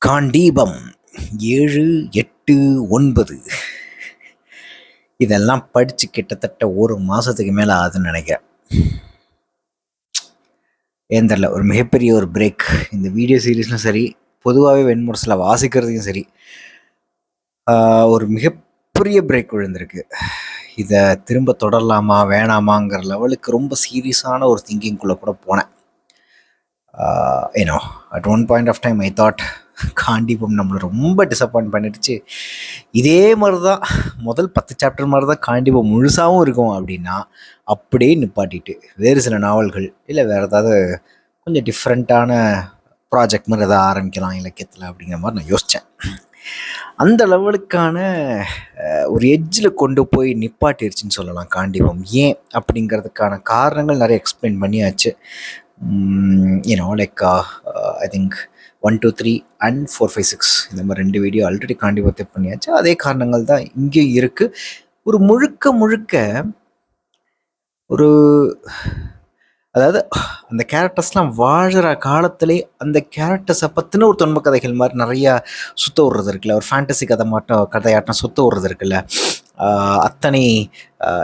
காண்டீபம் 7, 8, 9 இதெல்லாம் படித்து கிட்டத்தட்ட ஒரு மாதத்துக்கு மேலே ஆகுதுன்னு நினைக்கிறேன். ஏன் தெரில, ஒரு மிகப்பெரிய ஒரு பிரேக். இந்த வீடியோ சீரீஸ்லும் சரி, பொதுவாகவே வெண்முரசில் வாசிக்கிறதையும் சரி, ஒரு மிகப்பெரிய பிரேக் விழுந்திருக்கு. இதை திரும்ப தொடரலாமா வேணாமாங்கிற லெவலுக்கு ரொம்ப சீரியஸான ஒரு திங்கிங்குள்ளே கூட போனேன். ஏன்னோ at one point of time I thought Kandeepam நம்மளை ரொம்ப டிசப்பாயிண்ட் பண்ணிடுச்சு. இதே மாதிரி தான் முதல் 10 சாப்டர் மாதிரி தான் காண்டீபம் முழுசாகவும் இருக்கும் அப்படின்னா அப்படியே நிப்பாட்டிட்டு வேறு சில நாவல்கள் இல்லை வேறு ஏதாவது கொஞ்சம் டிஃப்ரெண்ட்டான ப்ராஜெக்ட் மாதிரி எதாவது ஆரம்பிக்கலாம் இலக்கியத்தில் அப்படிங்கிற மாதிரி நான் யோசித்தேன். அந்த லெவலுக்கான ஒரு எட்ஜில் கொண்டு போய் நிப்பாட்டிருச்சுன்னு சொல்லலாம் காண்டீபம். ஏன் அப்படிங்கிறதுக்கான காரணங்கள் நிறைய எக்ஸ்பிளைன் பண்ணியாச்சு. லைக் ஐ திங்க் 1, 2, 3 and 4, 5, 6 இந்த மாதிரி 2 வீடியோ ஆல்ரெடி காண்டீபத்தை பண்ணியாச்சு. அதே காரணங்கள் தான் இங்கேயும் இருக்குது. ஒரு முழுக்க ஒரு அதாவது அந்த கேரக்டர்ஸ்லாம் வாழ்கிற காலத்திலே அந்த கேரக்டர்ஸை பற்றின ஒரு துன்ப கதைகள் மாதிரி நிறையா சுத்த விடுறது இருக்குல்ல, ஒரு ஃபேண்டசி கதையாட்டம் சுத்த விடுறது இருக்குல்ல. அத்தனை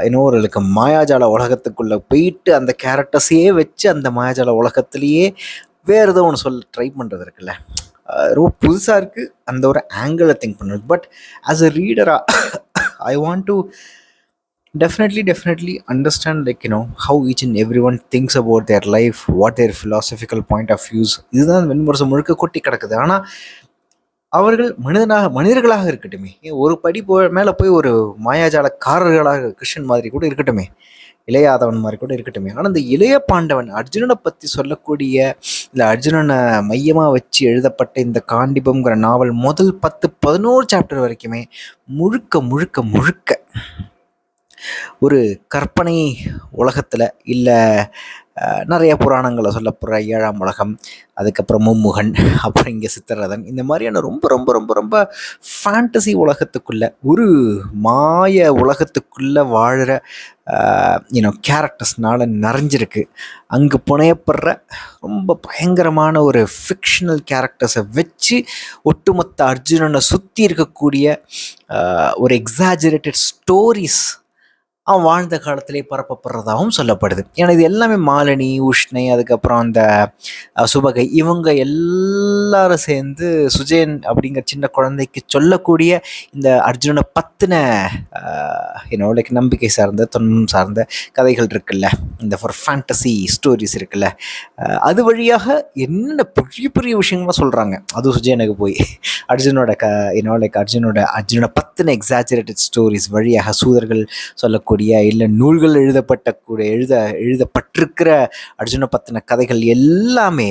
இன்னொருக்கு மாயாஜால உலகத்துக்குள்ளே போயிட்டு அந்த கேரக்டர்ஸையே வச்சு அந்த மாயாஜால உலகத்துலேயே வேறு ஏதோ ஒன்று சொல்ல ட்ரை பண்ணுறது இருக்குல்ல, ரொம்ப புதுசாக இருக்குது. அந்த ஒரு ஆங்கிளை திங்க் பண்ணுறது. பட் ஆஸ் அ ரீடராக I want to definitely understand, like, how each and everyone thinks about their life, what their philosophical point of views. இதுதான் வெண்முரசு முழுக்க கொட்டி கிடக்குது. ஆனால் அவர்கள் மனிதர்களாக இருக்கட்டுமே, ஒரு படி மேலே போய் ஒரு மாயாஜாலக்காரர்களாக கிருஷ்ணன் மாதிரி கூட இருக்கட்டுமே, இளையாதவன் மாதிரி கூட இருக்கட்டுமே. ஆனால் இந்த இளைய பாண்டவன் அர்ஜுனனை பற்றி சொல்லக்கூடிய இல்லை அர்ஜுனனை மையமாக வச்சு எழுதப்பட்ட இந்த காண்டீபம்ங்கிற நாவல் முதல் 10-11 சாப்டர் வரைக்குமே முழுக்க ஒரு கற்பனை உலகத்தில் இல்லை நிறைய புராணங்களை சொல்லப்படுற 7ஆம் உலகம், அதுக்கப்புறம் மும்முகன், அப்புறம் இங்கே சித்திரரதன், இந்த மாதிரியான ரொம்ப ஃபேண்டசி உலகத்துக்குள்ளே ஒரு மாய உலகத்துக்குள்ளே வாழ்கிற கேரக்டர்ஸ்னால நிறைஞ்சிருக்கு. அங்கே புனையப்படுற ரொம்ப பயங்கரமான ஒரு ஃபிக்ஷனல் கேரக்டர்ஸை வச்சு ஒட்டுமொத்த அர்ஜுனனை சுற்றி இருக்கக்கூடிய ஒரு எக்ஸாஜரேட்டட் ஸ்டோரிஸ் அவன் வாழ்ந்த காலத்திலே பரப்பப்படுறதாகவும் சொல்லப்படுது. ஏன்னா இது எல்லாமே மாலினி, உஷ்ணை, அதுக்கப்புறம் அந்த சுபகை, இவங்க எல்லாரும் சேர்ந்து சுஜயன் அப்படிங்கிற சின்ன குழந்தைக்கு சொல்லக்கூடிய இந்த அர்ஜுனனை பற்றின லைக் நம்பிக்கை சார்ந்த தொன்மம் சார்ந்த கதைகள் இருக்குல்ல, இந்த ஃபார் ஃபேண்டசி ஸ்டோரிஸ் இருக்குல்ல, அது வழியாக என்னென்ன பெரிய விஷயங்கள்லாம் சொல்கிறாங்க. அதுவும் சுஜயனுக்கு போய் அர்ஜுனோட அர்ஜுனோட பற்றின எக்ஸாஜரேட்டட் ஸ்டோரிஸ் வழியாக சூதர்கள் சொல்லக்கூடிய இல்லை நூல்கள் எழுதப்பட்டிருக்கிற அர்ஜுனை பற்றின கதைகள் எல்லாமே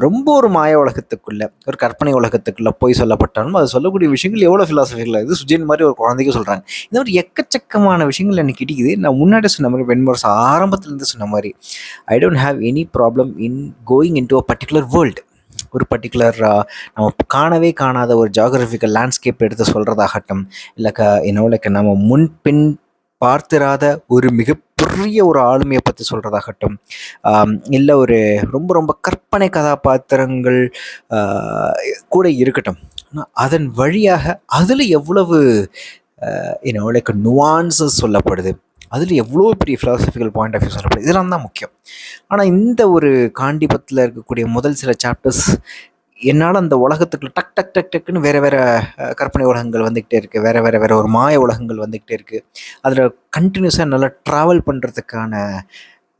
ரொம்ப ஒரு மாய உலகத்துக்குள்ள, ஒரு கற்பனை உலகத்துக்குள்ள போய் சொல்லப்பட்டாலும் அது சொல்லக்கூடிய விஷயங்கள் எவ்வளோ ஃபிலாசபிக்கலாக இது சுஜயன் மாதிரி ஒரு குழந்தைக்கு சொல்கிறாங்க. இந்த மாதிரி எக்கச்சக்கமான விஷயங்கள் எனக்கு கிடைக்குது. நான் முன்னாடி சொன்ன மாதிரி வெண்முரசு ஆரம்பத்துலேருந்து சொன்ன மாதிரி I don't have any problem in going in to a particular world. ஒரு பர்டிகுலர் நம்ம காணவே காணாத ஒரு ஜியாகிரபிக்கல் லேண்ட்ஸ்கேப் எடுத்து சொல்கிறதாகட்டும், இல்லை நம்ம முன்பின் பார்த்திராத ஒரு மிகப்பெரிய ஒரு ஆளுமையை பற்றி சொல்கிறதாகட்டும், இல்லை ஒரு ரொம்ப கற்பனை கதாபாத்திரங்கள் கூட இருக்கட்டும். ஆனால் அதன் வழியாக அதில் எவ்வளவு நுவான்சஸ் சொல்லப்படுது, அதில் எவ்வளோ பெரிய ஃபிலாசபிக்கல் பாயிண்ட் ஆஃப் வியூ சொல்லப்படுது, இதெல்லாம் தான் முக்கியம். ஆனால் இந்த ஒரு காண்டீபத்தில் இருக்கக்கூடிய முதல் சில சாப்டர்ஸ் என்னால் அந்த உலகத்துக்குள்ள டக்குன்னு வேறு கற்பனை உலகங்கள் வந்துக்கிட்டே இருக்குது, வேறு ஒரு மாய உலகங்கள் வந்துக்கிட்டே இருக்குது. அதில் கண்டினியூஸாக நல்லா ட்ராவல் பண்ணுறதுக்கான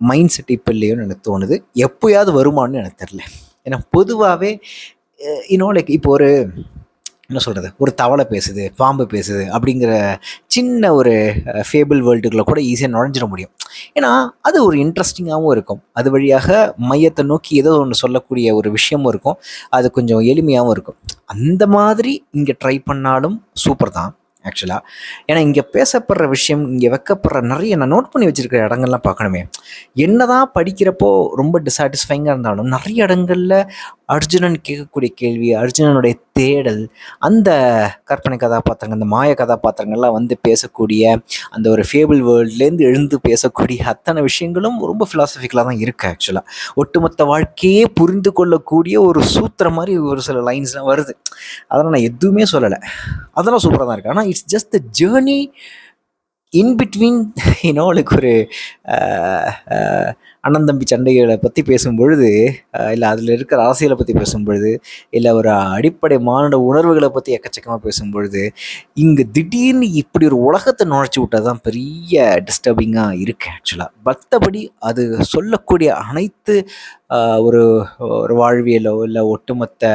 மைண்ட் செட் இப்போ இல்லையோன்னு எனக்கு தோணுது. எப்போயாவது வருமானு எனக்கு தெரில. ஏன்னா பொதுவாகவே லைக் இப்போ ஒரு என்ன சொல்கிறது, ஒரு தவளை பேசுது, பாம்பு பேசுது அப்படிங்கிற சின்ன ஒரு ஃபேபிள் வேர்ல்டுக்குள்ளே கூட ஈஸியாக நுழைஞ்சிட முடியும். ஏன்னா அது ஒரு இன்ட்ரெஸ்டிங்காகவும் இருக்கும், அது வழியாக மையத்தை நோக்கி ஏதோ ஒன்று சொல்லக்கூடிய ஒரு விஷயமும் இருக்கும், அது கொஞ்சம் எளிமையாகவும் இருக்கும். அந்த மாதிரி இங்கே ட்ரை பண்ணாலும் சூப்பர் தான் ஆக்சுவலாக. ஏன்னா இங்கே பேசப்படுற விஷயம், இங்கே வைக்கப்படுற நிறைய நான் நோட் பண்ணி வச்சுருக்கிற இடங்கள்லாம் பார்க்கணுமே. என்ன தான் படிக்கிறப்போ ரொம்ப டிஸாட்டிஸ்ஃபைங்காக இருந்தாலும் நிறைய இடங்களில் அர்ஜுனன் கேட்கக்கூடிய கேள்வி, அர்ஜுனனுடைய தேடல், அந்த கற்பனை கதாபாத்திரங்கள், அந்த மாய கதாபாத்திரங்கள்லாம் வந்து பேசக்கூடிய அந்த ஒரு ஃபேபிள் வேர்ல்ட்லேருந்து எழுந்து பேசக்கூடிய அத்தனை விஷயங்களும் ரொம்ப ஃபிலாசபிக்கலாக தான் இருக்குது ஆக்சுவலாக. ஒட்டுமொத்த வாழ்க்கையே புரிந்து கொள்ளக்கூடிய ஒரு சூத்திரம் மாதிரி ஒரு சில லைன்ஸ்லாம் வருது. அதெல்லாம் நான் எதுவுமே சொல்லலை, அதெல்லாம் சூப்பராக தான் இருக்குது. ஆனால் it's just the journey in between like ஒரு அண்ணன் தம்பி சண்டைகளை பற்றி பேசும்பொழுது, இல்லை அதில் இருக்கிற அரசியலை பற்றி பேசும்பொழுது, இல்லை ஒரு அடிப்படை மானுட உணர்வுகளை பற்றி எக்கச்சக்கமாக பேசும்பொழுது, இங்கே திடீர்னு இப்படி ஒரு உலகத்தை நுழைச்சி விட்டால் தான் பெரிய டிஸ்டர்பிங்காக இருக்குது ஆக்சுவலாக. மற்றபடி அது சொல்லக்கூடிய அனைத்து ஒரு ஒரு வாழ்வியலோ இல்லை ஒட்டுமொத்த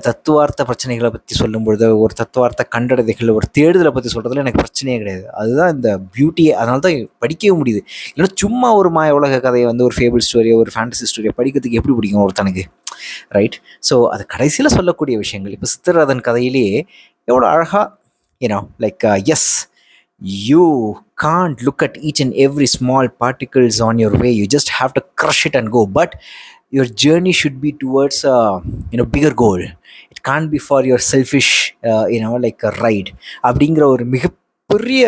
தத்துவார்த்த பிரச்சனைகளை பற்றி சொல்லும் பொழுது, ஒரு தத்துவார்த்த கண்டடைதைகள், ஒரு தேடுதலை பற்றி சொல்கிறதுல எனக்கு பிரச்சனையே கிடையாது. அதுதான் இந்த பியூட்டியே. அதனால தான் படிக்கவே முடியுது. இல்லைன்னா சும்மா ஒரு மாய உலக கதையை வந்து ஒரு ஃபேபிள் ஸ்டோரியோ ஒரு ஃபேண்டசி ஸ்டோரியோ படிக்கிறதுக்கு எப்படி பிடிக்கும் ஒருத்தனுக்கு, ரைட்? ஸோ அது கடைசியில் சொல்லக்கூடிய விஷயங்கள். இப்போ சித்திரரதன் கதையிலேயே எவ்வளோ அழகாக like yes, you can't look at each and every small particles on your way, you just have to crush it and go, but your journey should be towards a bigger goal. It can't be for your selfish like a ride. அப்படிங்கிற ஒரு மிகப்பெரிய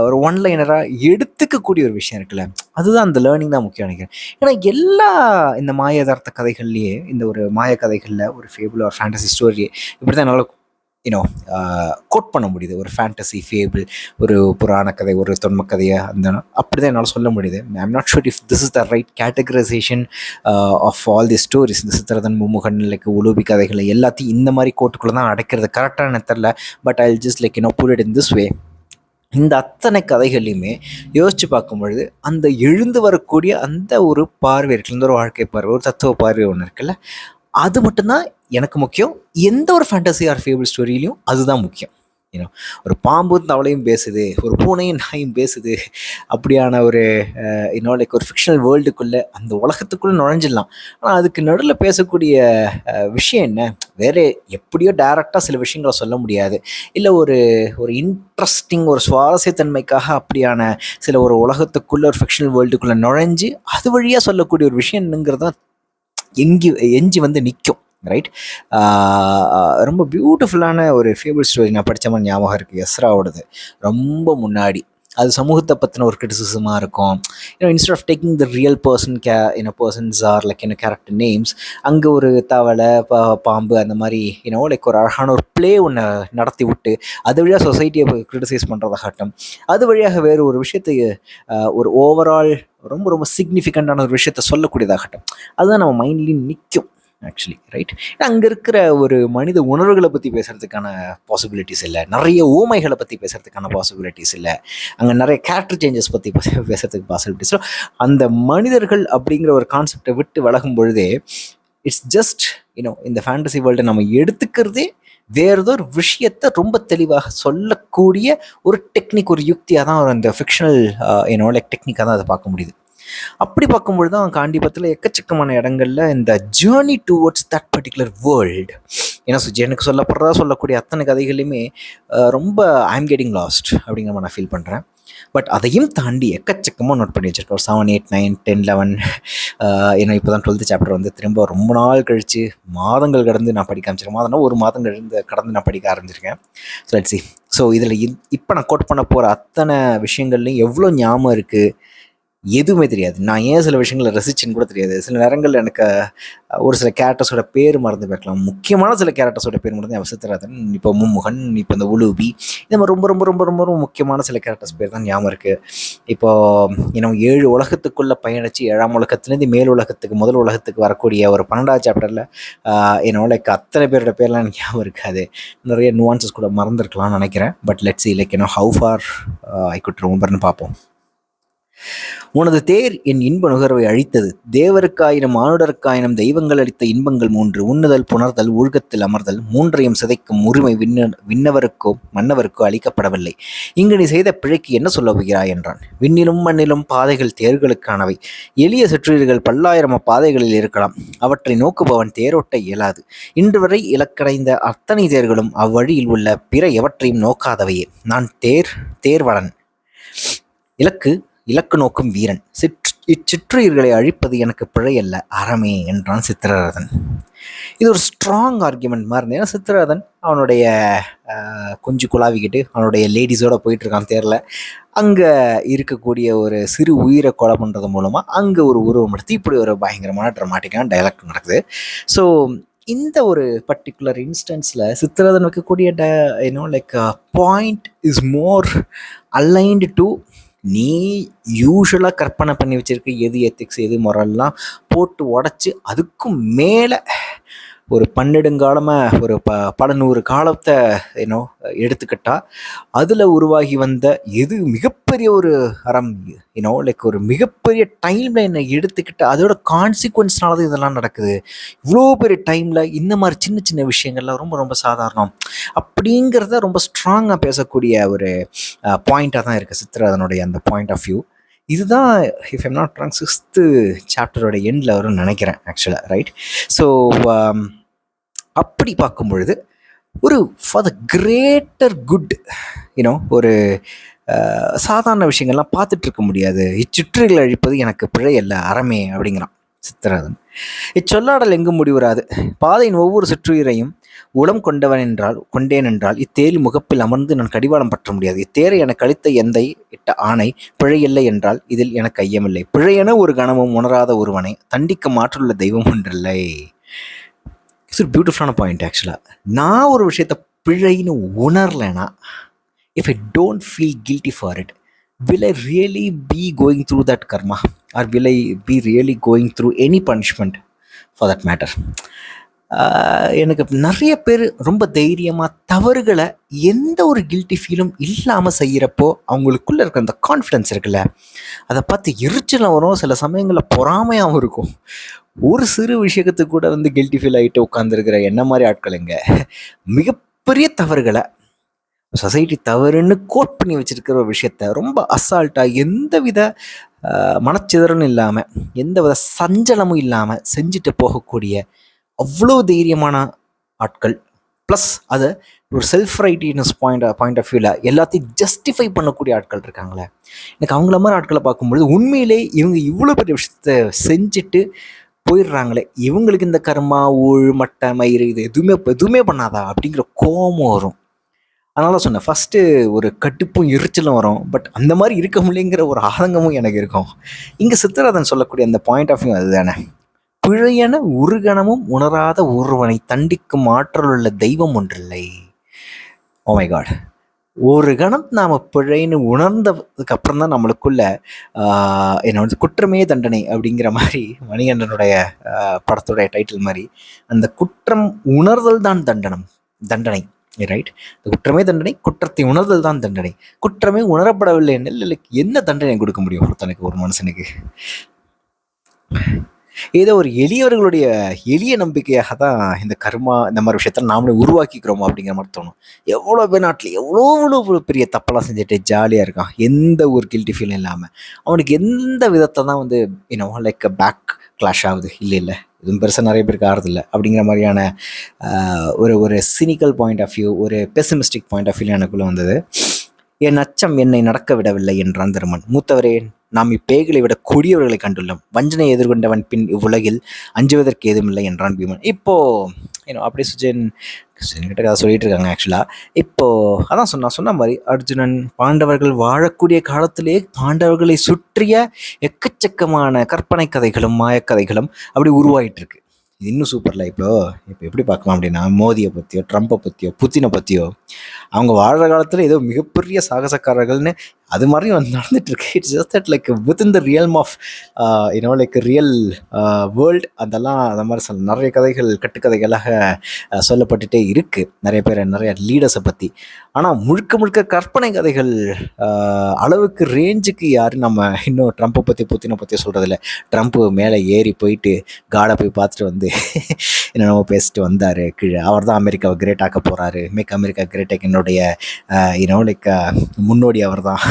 ஒரு ஒன்லைனராக எடுத்துக்கக்கூடிய ஒரு விஷயம் இருக்குல்ல, அதுதான் அந்த learning தான் முக்கியம் நினைக்கிறேன். ஏன்னா எல்லா இந்த மாய யதார்த்த கதைகள்லேயே, இந்த ஒரு மாய கதைகளில் ஒரு ஃபேபிள் ஒரு ஃபேண்டசி ஸ்டோரி இப்படி தான் என்னால் கோட் பண்ண முடியுது. ஒரு ஃபேண்டசி ஃபேபிள், ஒரு புராண கதை, ஒரு தொன்ம கதையை அந்த அப்படி தான் என்னால் சொல்ல முடியுது. I'm not sure if this is the right categorization of all the stories. இந்த சித்திரதன், மும்முகன், லைக் உலூபி கதைகளை எல்லாத்தையும் இந்த மாதிரி கோட்டுக்குள்ளே தான் அடைக்கிறது கரெக்டான தெரில. But I just like put it in this way. இந்த அத்தனை கதைகள்லையுமே யோசித்து பார்க்கும்பொழுது அந்த எழுந்து வரக்கூடிய அந்த ஒரு பார்வை இருக்குல்ல, இந்த ஒரு வாழ்க்கை பார்வை, ஒரு தத்துவ பார்வை ஒன்று இருக்குல்ல, அது மட்டும்தான் எனக்கு முக்கியம். எந்த ஒரு ஃபேண்டசி ஆர் ஃபேபிள் ஸ்டோரியிலையும் அதுதான் முக்கியம். ஒரு பாம்பும் தவளையும் பேசுது, ஒரு பூனையும் நாயும் பேசுது, அப்படியான ஒரு லைக் ஒரு ஃபிக்ஷனல் வேர்ல்டுக்குள்ளே, அந்த உலகத்துக்குள்ளே நுழைஞ்சிடலாம். ஆனால் அதுக்கு நடுவில் பேசக்கூடிய விஷயம் என்ன, வேறு எப்படியோ டைரெக்டாக சில விஷயங்களை சொல்ல முடியாது. இல்லை ஒரு ஒரு இன்ட்ரெஸ்டிங் ஒரு சுவாரஸ்யத்தன்மைக்காக அப்படியான சில ஒரு உலகத்துக்குள்ளே ஒரு ஃபிக்ஷனல் வேர்ல்டுக்குள்ளே நுழைஞ்சு அது வழியாக சொல்லக்கூடிய ஒரு விஷயங்கிறது தான் எஞ்சி வந்து நிற்கும், ரைட்? ரொம்ப பியூட்டிஃபுல்லான ஒரு ஃபேபிள் ஸ்டோரி நான் படித்த மாதிரி ஞாபகம் இருக்குது, எஸ்ராவோடது. ரொம்ப முன்னாடி அது சமூகத்தை பற்றின ஒரு கிரிட்டிசிசமாக இருக்கும். Instead of taking the real person persons are like character names, அங்கே ஒரு தவளை, பாம்பு, அந்த மாதிரி லைக் ஒரு அழகான ஒரு ப்ளே ஒன்று நடத்தி விட்டு அது வழியாக சொசைட்டியை கிரிட்டிசைஸ் பண்ணுறதாகட்டும், அது வழியாக வேறு ஒரு விஷயத்தை ஒரு ஓவரால் ரொம்ப ரொம்ப சிக்னிஃபிகண்ட்டான ஒரு விஷயத்த சொல்லக்கூடியதாகட்டும், அதுதான் நம்ம மைண்ட்லேயும் நிற்கும் ஆக்சுவலி, ரைட்? அங்கே இருக்கிற ஒரு மனித உணர்வுகளை பற்றி பேசுகிறதுக்கான பாசிபிலிட்டிஸ் இல்லை, நிறைய ஊமைகளை பற்றி பேசுகிறதுக்கான பாசிபிலிட்டிஸ் இல்லை, அங்கே நிறைய கேரக்டர் சேஞ்சஸ் பற்றி பேசுகிறதுக்கு பாசிபிலிட்டிஸ். ஸோ அந்த மனிதர்கள் அப்படிங்கிற ஒரு கான்செப்டை விட்டு விலகும் பொழுதே இட்ஸ் ஜஸ்ட் இந்த ஃபேண்டசி வேர்ல்டை நம்ம எடுத்துக்கிறதே வேறு ஏதோ ஒரு விஷயத்தை ரொம்ப தெளிவாக சொல்லக்கூடிய ஒரு டெக்னிக், ஒரு யுக்தியாக தான் அந்த ஃபிக்ஷனல் லைக் டெக்னிக்காக தான் அதை பார்க்க முடியுது. அப்படி பார்க்கும்பொழுது தான் காண்டிபத்தில் எக்கச்சக்கமான இடங்கள்ல இந்த journey towards that particular world, ஏன்னா எனக்கு சொல்லக்கூடிய அத்தனை கதைகளையுமே ரொம்ப ஐம் கெட்டிங் லாஸ்ட் அப்படிங்கிற மாதிரி நான் ஃபீல் பண்ணுறேன். பட் அதையும் தாண்டி எக்கச்சக்கமாக நோட் பண்ணி வச்சுருக்கேன். ஒரு 7, 8, 9, 10, 11 இப்போ தான் 12th சாப்டர் வந்து திரும்ப ரொம்ப நாள் கழித்து மாதங்கள் கடந்து நான் படிக்க ஆரம்பிச்சிருக்கேன். மாதம்னா ஒரு மாதம் கடந்து நான் படிக்க ஆரம்பிச்சிருக்கேன். So let's see. ஸோ இதில் இப்போ நான் கோட் பண்ண போகிற அத்தனை விஷயங்கள்லையும் எவ்வளோ ஞாபகம் இருக்குது எதுவுமே தெரியாது. நான் ஏன் சில விஷயங்களை ரசிச்சுன்னு கூட தெரியாது. சில நேரங்கள் எனக்கு ஒரு சில கேரக்டர்ஸோட பேர் மறந்து போயிருக்கலாம். முக்கியமான சில கேரக்டர்ஸோட பேர் மறந்து சித்திரதன், இப்போ மும்முகன், இப்போ இந்த உலூபி, இந்த மாதிரி ரொம்ப ரொம்ப ரொம்ப ரொம்ப ரொம்ப முக்கியமான சில கேரக்டர்ஸ் பேர் தான் ஞாபகம் இருக்குது. இப்போது 7 உலகத்துக்குள்ளே பயணித்து 7ஆம் உலகத்துலேருந்து மேல் உலகத்துக்கு, முதல் உலகத்துக்கு வரக்கூடிய ஒரு 12வது சாப்டரில் லைக் அத்தனை பேரோட பேர்லாம் எனக்கு ஞாபகம் இருக்காது. நிறைய நுவான்சஸ் கூட மறந்துருக்கலாம்னு நினைக்கிறேன். But let's see like how far I could ரிமெம்பர்னு பார்ப்போம். உனது தேர் என் இன்ப நுகர்வை அழித்தது. தேவருக்காயினும் மானுடருக்காயினும் தெய்வங்கள் அளித்த இன்பங்கள் 3: உண்ணுதல், புணர்தல், ஊழ்கத்தில் அமர்தல். 3ஐயும் சிதைக்கும் உரிமை விண்ணவருக்கோ மன்னவருக்கோ அளிக்கப்படவில்லை. இங்கு நீ செய்த பிழைக்கு என்ன சொல்ல போகிறாய் என்றான். விண்ணிலும் மண்ணிலும் பாதைகள் தேர்களுக்கானவை. எளிய சிற்றீர்கள் 10,000 பாதைகளில் இருக்கலாம். அவற்றை நோக்குபவன் தேரோட்ட இயலாது. இன்று வரை இலக்கடைந்த அத்தனை தேர்களும் அவ்வழியில் உள்ள பிற எவற்றையும் நோக்காதவையே. நான் தேர்வலன். இலக்கு இலக்கு நோக்கும் வீரன், இச்சிற்றுயிர்களை அழிப்பது எனக்கு பிழையல்ல அறமே என்றான் சித்திரரதன். இது ஒரு ஸ்ட்ராங் ஆர்கியூமெண்ட் மாதிரி இருந்தது. ஏன்னா சித்திரரதன் அவனுடைய குஞ்சு குழாவிக்கிட்டு அவனுடைய லேடிஸோட போயிட்டு இருக்கான் தேரில். அங்கே இருக்கக்கூடிய ஒரு சிறு உயிரை கொலை பண்ணுறது மூலமாக அங்கே ஒரு உருவம் எடுத்து இப்படி ஒரு பயங்கரமான ட்ரமாட்டிக்கான டைலாக் நடக்குது. ஸோ இந்த ஒரு பர்டிகுலர் இன்ஸ்டன்ஸில் சித்திரதன் வைக்கக்கூடிய like point is more aligned to நீ யூஸ்வலாக கற்பனை பண்ணி வச்சுருக்க எது எத்திக்ஸ் எது மொரல்லாம் போட்டு உடச்சி அதுக்கும் மேலே ஒரு பன்னெடுங்காலமாக ஒரு பல நூறு காலத்தை எடுத்துக்கிட்டால் அதில் உருவாகி வந்த எது மிகப்பெரிய ஒரு அறம் லைக் ஒரு மிகப்பெரிய டைமில் என்னை எடுத்துக்கிட்டு அதோட கான்சிக்வன்ஸ்னால தான் இதெல்லாம் நடக்குது. இவ்வளோ பெரிய டைமில் இந்த மாதிரி சின்ன சின்ன விஷயங்கள்லாம் ரொம்ப ரொம்ப சாதாரணம் அப்படிங்கிறத ரொம்ப ஸ்ட்ராங்காக பேசக்கூடிய ஒரு பாயிண்ட்டாக தான் இருக்குது சித்திரதனுடைய அந்த பாயிண்ட் ஆஃப் வியூ. இதுதான் if I'm not wrong 6th சாப்டரோட எண்டில் வரும்னு நினைக்கிறேன் ஆக்சுவலாக, ரைட்? ஸோ அப்படி பார்க்கும் பொழுது ஒரு ஃபார் த கிரேட்டர் குட் ஒரு சாதாரண விஷயங்கள்லாம் பார்த்துட்டு இருக்க முடியாது. இச்சிற்றுகளை அழிப்பது எனக்கு பிழை அல்ல அறமே அப்படிங்கிறான் சித்திரதன். இச்சொல்லாடல் எங்கும் முடிவுறாது. பாதையின் ஒவ்வொரு சிற்றுயிரையும் உளம் கொண்டேன் என்றால் இத்தேல் முகப்பில் அமர்ந்து நான் கடிவாளம் பற்ற முடியாது. இத்தேரை எனக்கு அளித்த எந்தை இட்ட ஆணை பிழையில்லை என்றால் இதில் எனக்கு ஐயமில்லை. பிழையென ஒரு கணமும் உணராத ஒருவனை தண்டிக்க மாற்றுள்ள தெய்வம் ஒன்றில்லை. இட்ஸ் ஒரு பியூட்டிஃபுல்லான பாயிண்ட் ஆக்சுவலாக. நான் ஒரு விஷயத்த பிழைன்னு உணரலைன்னா, if I don't feel guilty for it, will I really be going through that karma, or will I be really going through any punishment for that matter? எனக்கு நிறைய பேர் ரொம்ப தைரியமாக தவறுகளை எந்த ஒரு கில்ட்டி ஃபீலும் இல்லாமல் செய்கிறப்போ அவங்களுக்குள்ளே இருக்க அந்த கான்ஃபிடென்ஸ் இருக்குல்ல, அதை பார்த்து எரிச்சலும் வரும், சில சமயங்களில் பொறாமையாகவும் இருக்கும். ஒரு சிறு விஷயத்துக்கு கூட கில்ட்டி ஃபீல் ஆகிட்டு உட்காந்துருக்கிற என்ன மாதிரி ஆட்களுங்க மிகப்பெரிய தவறுகளை சொசைட்டி தவறுன்னு கோட் பண்ணி வச்சுருக்கிற ஒரு விஷயத்த ரொம்ப அசால்ட்டாக எந்தவித மனச்சிதறலும் இல்லாமல் எந்தவித சஞ்சலமும் இல்லாமல் செஞ்சுட்டு போகக்கூடிய அவ்வளோ தைரியமான ஆட்கள், ப்ளஸ் அதை ஒரு செல்ஃப் ரைட்டினஸ் பாயிண்ட் ஆஃப் வியூவில் எல்லாத்தையும் ஜஸ்டிஃபை பண்ணக்கூடிய ஆட்கள் இருக்காங்களே, எனக்கு அவங்கள மாதிரி ஆட்களை பார்க்கும்பொழுது உண்மையிலே இவங்க இவ்வளோ பெரிய விஷயத்த செஞ்சுட்டு போயிடுறாங்களே, இவங்களுக்கு இந்த கர்மா ஊழ் மட்டை மயிறு இது எதுவுமே பண்ணாதா அப்படிங்கிற கோபம் வரும். அதனால சொன்னேன், ஃபஸ்ட்டு ஒரு கட்டுப்பும் எரிச்சலும் வரும், பட் அந்த மாதிரி இருக்க முடியங்கிற ஒரு ஆதங்கமும் எனக்கு இருக்கும். இங்கே சித்திரதன் சொல்லக்கூடிய அந்த பாயிண்ட் ஆஃப் வியூ அதுதானே. பிழையென ஒரு கணமும் உணராத ஒருவனை தண்டிக்கும் ஆற்றல் உள்ள தெய்வம் ஒன்றில்லை. ஓ மை காட், ஒரு கணம் நாம் பிழைன்னு உணர்ந்ததுக்கு அப்புறம் தான் நம்மளுக்குள்ள குற்றமே தண்டனை அப்படிங்கிற மாதிரி மணிகண்டனுடைய படத்துடைய டைட்டில் மாதிரி அந்த குற்றம் உணர்தல் தான் தண்டனை, ரைட்? குற்றமே தண்டனை, குற்றத்தை உணர்தல் தான் தண்டனை. குற்றமே உணரப்படவில்லை என்னில் என்ன தண்டனை கொடுக்க முடியும் ஒருத்தனுக்கு, ஒரு மனுஷனுக்கு? ஏதோ ஒரு எளியவர்களுடைய எளிய நம்பிக்கையாக தான் இந்த கர்மா இந்த மாதிரி விஷயத்த நாமளே உருவாக்கிக்கிறோமோ அப்படிங்கிற மாதிரி தோணும். எவ்வளோ பேர் நாட்டில் எவ்வளோ பெரிய தப்பெல்லாம் செஞ்சுட்டு ஜாலியாக இருக்கான், எந்த ஒரு கில்ட்டி ஃபீலும் இல்லாமல். அவனுக்கு எந்த விதத்தை தான் லைக் பேக் கிளாஷ் ஆகுது? இல்லை இதுவும் பெருசாக நிறைய பேருக்கு ஆறுதில்ல அப்படிங்கிற மாதிரியான ஒரு சினிக்கல் பாயிண்ட் ஆஃப் வியூ, ஒரு பெசிமிஸ்டிக் பாயிண்ட் ஆஃப் வியூ எனக்குள்ளே வந்தது. என் அச்சம் என்னை நடக்க விடவில்லை என்றான் தருமன். மூத்தவரே, நாம் இப்பேய்களை விட கொடியவர்களை கண்டுள்ளோம். வஞ்சனை எதிர்கொண்டவன் பின் இவ்வுலகில் அஞ்சுவதற்கு ஏதுமில்லை என்றான் பீமன். இப்போது அப்படியே சுஜன் கிட்ட கதை சொல்லிட்டு இருக்காங்க. ஆக்சுவலாக இப்போது அதான் சொன்ன மாதிரி அர்ஜுனன் பாண்டவர்கள் வாழக்கூடிய காலத்திலே பாண்டவர்களை சுற்றிய எக்கச்சக்கமான கற்பனை கதைகளும் மாயக்கதைகளும் அப்படி உருவாகிட்டு இருக்கு. இது இன்னும் சூப்பரில். இப்போ எப்படி பார்க்கலாம் அப்படின்னா, மோதியை பற்றியோ ட்ரம்பை பற்றியோ புத்தினை பற்றியோ அவங்க வாழ்கிற காலத்தில் ஏதோ மிகப்பெரிய சாகசக்காரர்கள்னு அது மாதிரி நடந்துகிட்ருக்கு. It's just that like within the realm of like real world. அதெல்லாம் அந்த மாதிரி நிறைய கதைகள் கட்டுக்கதைகளாக சொல்லப்பட்டுட்டே இருக்குது நிறைய லீடர்ஸை பற்றி. ஆனால் முழுக்க கற்பனை கதைகள் அளவுக்கு ரேஞ்சுக்கு யாரும் நம்ம இன்னும் ட்ரம்ப்பை பற்றி புத்தினை பற்றி சொல்கிறதில்ல. ட்ரம்ப்பு மேலே ஏறி போயிட்டு காடை போய் பார்த்துட்டு என்னென்னமோ பேசிட்டு வந்தார் கீழே. அவர் தான் அமெரிக்காவை கிரேட் ஆக்க போகிறாரு, மேக் அமெரிக்கா கிரேட் ஆக், என்னுடைய லைக் முன்னோடி அவர் தான்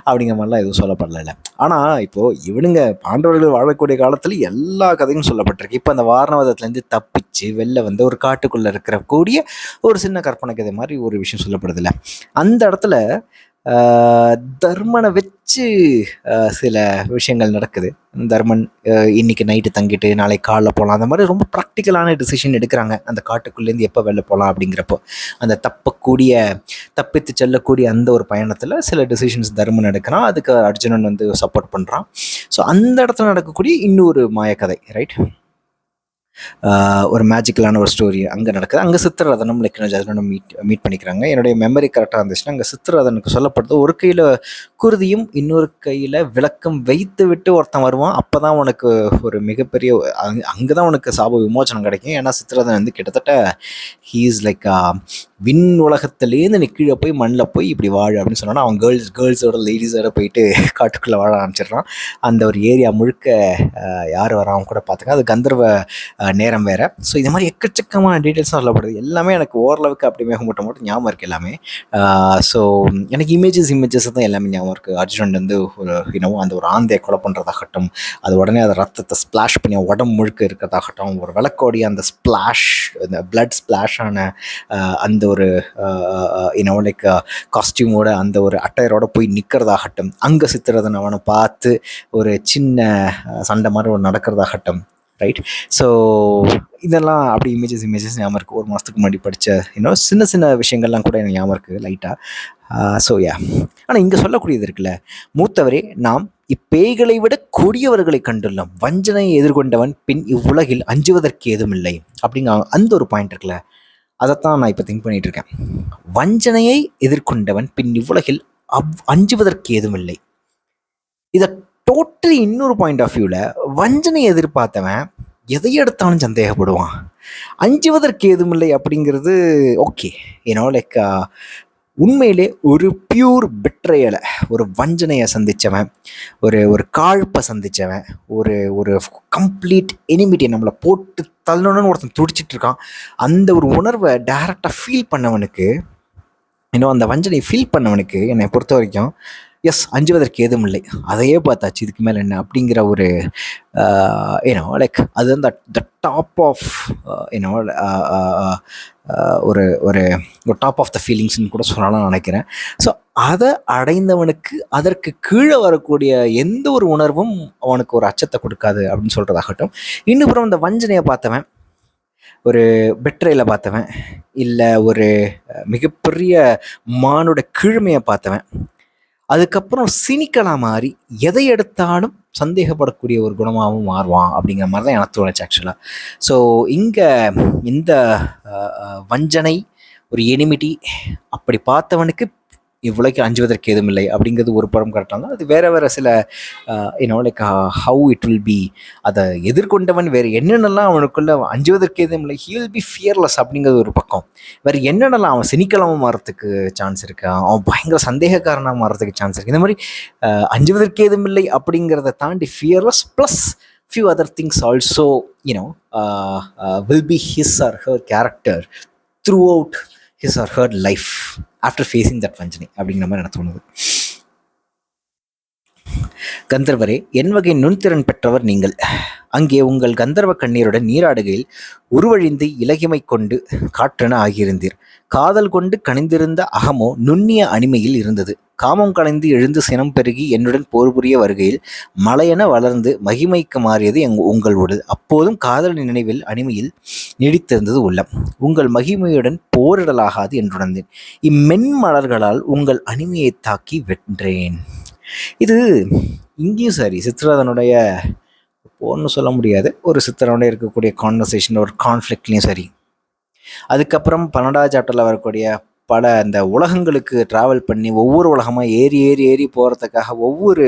அப்படிங்கிற மாதிரிலாம் எதுவும் சொல்லப்படலை. ஆனால் இப்போது இவனுங்க பாண்டவர்கள் வாழக்கூடிய காலத்தில் எல்லா கதையும் சொல்லப்பட்டிருக்கு. இப்போ அந்த வாரணவதத்துலேருந்து தப்பிச்சு வெளில ஒரு காட்டுக்குள்ளே இருக்கிற கூடிய ஒரு சின்ன கற்பனை கதை மாதிரி ஒரு விஷயம் சொல்லப்படுதில்ல. அந்த இடத்துல தர்மனை வச்சு சில விஷயங்கள் நடக்குது. தர்மன் இன்னைக்கு நைட்டு தங்கிட்டு நாளைக்கு காலைல போகலாம், அந்த மாதிரி ரொம்ப ப்ராக்டிக்கலான டிசிஷன் எடுக்கிறாங்க. அந்த காட்டுக்குள்ளேருந்து எப்போ வெளில போகலாம் அப்படிங்கிறப்போ அந்த தப்பித்து செல்லக்கூடிய அந்த ஒரு பயணத்தில் சில டிசிஷன்ஸ் தர்மன் எடுக்கிறான். அதுக்கு அர்ஜுனன் வந்து சப்போர்ட் பண்ணுறான். ஸோ அந்த இடத்துல நடக்கக்கூடிய இன்னொரு மாயக்கதை, ரைட்? ஒரு மேஜிக்கலான ஒரு ஸ்டோரி அங்கே நடக்குது. அங்கே சித்திரரதனும் லக்னஜாதனும் மீட் பண்ணிக்கிறாங்க. என்னுடைய மெமரி கரெக்டாக இருந்துச்சுன்னா அங்கே சித்திரரதனுக்கு சொல்லப்படுது, ஒரு கையில் குருதியும் இன்னொரு கையில் விளக்கம் வைத்து விட்டு ஒருத்தன் வருவான், அப்போ தான் உனக்கு ஒரு மிகப்பெரிய அங்கே தான் உனக்கு சாப விமோச்சனம் கிடைக்கும். ஏன்னா சித்திரரதன் வந்து கிட்டத்தட்ட ஹீஸ் லைக் விண் உலகத்துலேருந்து நீ கீழே போய் மண்ணில் போய் இப்படி வாழ அப்படின்னு சொன்னோன்னா அவன் கேர்ள்ஸோட லேடிஸோட போயிட்டு காட்டுக்குள்ளே வாழ ஆரம்பிச்சிடுறான். அந்த ஒரு ஏரியா முழுக்க யார் வரான் கூட பார்த்துக்க, அது கந்தர்வ நேரம் வேறு. ஸோ இது மாதிரி எக்கச்சக்கமான டீட்டெயில்ஸும் சொல்லப்படுது. எல்லாமே எனக்கு ஓரளவுக்கு அப்படி மட்டும் ஞாபகம் இருக்குது எல்லாமே. ஸோ எனக்கு இமேஜஸ் தான் எல்லாமே ஞாபகம் இருக்குது. அர்ஜுனன் வந்து ஒரு அந்த ஒரு ஆந்தையை கொலை பண்ணுறதாகட்டும், அது உடனே அதை ரத்தத்தை ஸ்ப்ளாஷ் பண்ணி உடம்பு முழுக்க இருக்கிறதாகட்டும், ஒரு விளக்கோடைய அந்த ஸ்ப்ளாஷ், அந்த பிளட் ஸ்ப்ளாஷ் ஆன அந்த ஒரு லைக் காஸ்டியூமோட அந்த ஒரு அட்டையரோட போய் நிற்கிறதாகட்டும், அங்கே சித்திரதன் அவனை பார்த்து ஒரு சின்ன சண்டை மாதிரி ஒரு நடக்கிறதாகட்டும், ரைட்? ஸோ இதெல்லாம் அப்படி இமேஜஸ் ஞாபகம் இருக்குது. ஒரு மாதத்துக்கு முன்னாடி படித்த சின்ன சின்ன விஷயங்கள்லாம் கூட எனக்கு ஞாபகம் இருக்குது லைட்டாக. ஸோ ஆனால் இங்கே சொல்லக்கூடியது இருக்குல்ல, மூத்தவரே நாம் இப்பேய்களை விட கொடியவர்களை கண்டுள்ளோம், வஞ்சனையை எதிர்கொண்டவன் பின் இவ்வுலகில் அஞ்சுவதற்கு ஏதுமில்லை அப்படிங்க அந்த ஒரு பாயிண்ட் இருக்குல்ல, அதைத்தான் நான் இப்போ திங்க் பண்ணிட்டு இருக்கேன். வஞ்சனையை எதிர்கொண்டவன் பின் இவ்வுலகில் அஞ்சுவதற்கு ஏதுமில்லை. இதை டோட்டலி இன்னொரு பாயிண்ட் ஆஃப் வியூவில், வஞ்சனை எதிர்பார்த்தவன் எதை எடுத்தாலும் சந்தேகப்படுவான், அஞ்சுவதற்கு ஏதுமில்லை அப்படிங்கிறது ஓகே. லைக் உண்மையிலே ஒரு பியூர் பெட்ரையலை, ஒரு வஞ்சனையை சந்தித்தவன், ஒரு காழ்ப்பை சந்தித்தவன், ஒரு கம்ப்ளீட் எனிமிட்டியை நம்மளை போட்டு தள்ளணும்னு ஒருத்தன் துடிச்சிட்டு இருக்கான், அந்த ஒரு உணர்வை டைரக்டாக ஃபீல் பண்ணவனுக்கு, அந்த வஞ்சனையை ஃபீல் பண்ணவனுக்கு என்னை பொறுத்த வரைக்கும் எஸ், அஞ்சுவதற்கு ஏதும் இல்லை, அதையே பார்த்தாச்சு, இதுக்கு மேலே என்ன அப்படிங்கிற ஒரு லைக் அது வந்து த டாப் ஆஃப் ஒரு ஒரு டாப் ஆஃப் த ஃபீலிங்ஸ்ன்னு கூட சொல்லலாம் நினைக்கிறேன். ஸோ அதை அடைந்தவனுக்கு அதற்கு கீழே வரக்கூடிய எந்த ஒரு உணர்வும் அவனுக்கு ஒரு அச்சத்தை கொடுக்காது அப்படின்னு சொல்கிறதாகட்டும். இன்னும் இந்த வஞ்சனையை பார்த்தவன், ஒரு பெட்ரையில் பார்த்தவன், இல்லை ஒரு மிகப்பெரிய மானோட கீழ்மையை பார்த்தவன், அதுக்கப்புறம் சினிக்கலாக மாறி எதை எடுத்தாலும் சந்தேகப்படக்கூடிய ஒரு குணமாகவும் மாறுவான் அப்படிங்கிற மாதிரி தான் எனக்கு தோணுச்சு ஆக்சுவலாக. ஸோ இங்கே இந்த வஞ்சனை, ஒரு எனிமிட்டி அப்படி பார்த்தவனுக்கு இவ்வளோக்கு அஞ்சுவதற்கு எதுவும் இல்லை அப்படிங்கிறது ஒரு படம் கரெக்டாக. அது வேறு சில like how it will be, அதை எதிர்கொண்டவன் வேறு என்னென்னலாம் அவனுக்குள்ள அஞ்சுவதற்கு எதுவும் இல்லை, ஹி வில் பி ஃபியர்லெஸ் அப்படிங்கிறது ஒரு பக்கம். வேறு என்னென்னலாம் அவன் சினிக்கலாமல் மாறத்துக்கு சான்ஸ் இருக்கு, அவன் பயங்கர சந்தேகக்காரனாக மாறத்துக்கு சான்ஸ் இருக்குது. இந்த மாதிரி அஞ்சுவதற்கு எதுவும் இல்லை அப்படிங்கிறத தாண்டி fearless plus few other things also will be his or her character throughout his or her life after facing that வஞ்சனை அப்படிங்கிற மாதிரி எனக்கு தோணுது. கந்தர்வரே, என் வகை நுண்திறன் பெற்றவர் நீங்கள். அங்கே உங்கள் கந்தர்வ கண்ணீருடன் நீராடுகையில் உருவழிந்து இலகிமை கொண்டு காற்றென ஆகியிருந்தீர். காதல் கொண்டு கணிந்திருந்த அகமோ நுண்ணிய அனிமையில் இருந்தது. காமம் கலைந்து எழுந்து சினம் பெருகி என்னுடன் போர் புரிய வருகையில் மலையென வளர்ந்து மகிமைக்கு மாறியது உங்கள் உடல். அப்போதும் காதலின் நினைவில் அனிமையில் நீடித்திருந்தது உள்ளம். உங்கள் மகிமையுடன் போரிடலாகாது என்றுணர்ந்தேன். இம்மென்மலர்களால் உங்கள் அனிமையை தாக்கி வென்றேன். இது இங்கேயும் சரி, சித்திரதனுடைய போன்னு சொல்ல முடியாது, ஒரு சித்திரனுடைய இருக்கக்கூடிய கான்வர்சேஷன், ஒரு கான்ஃப்ளிக்ட்லேயும் சரி, அதுக்கப்புறம் 12வது சாப்டரில் வரக்கூடிய பல அந்த உலகங்களுக்கு ட்ராவல் பண்ணி ஒவ்வொரு உலகமாக ஏறி ஏறி ஏறி போகிறதுக்காக ஒவ்வொரு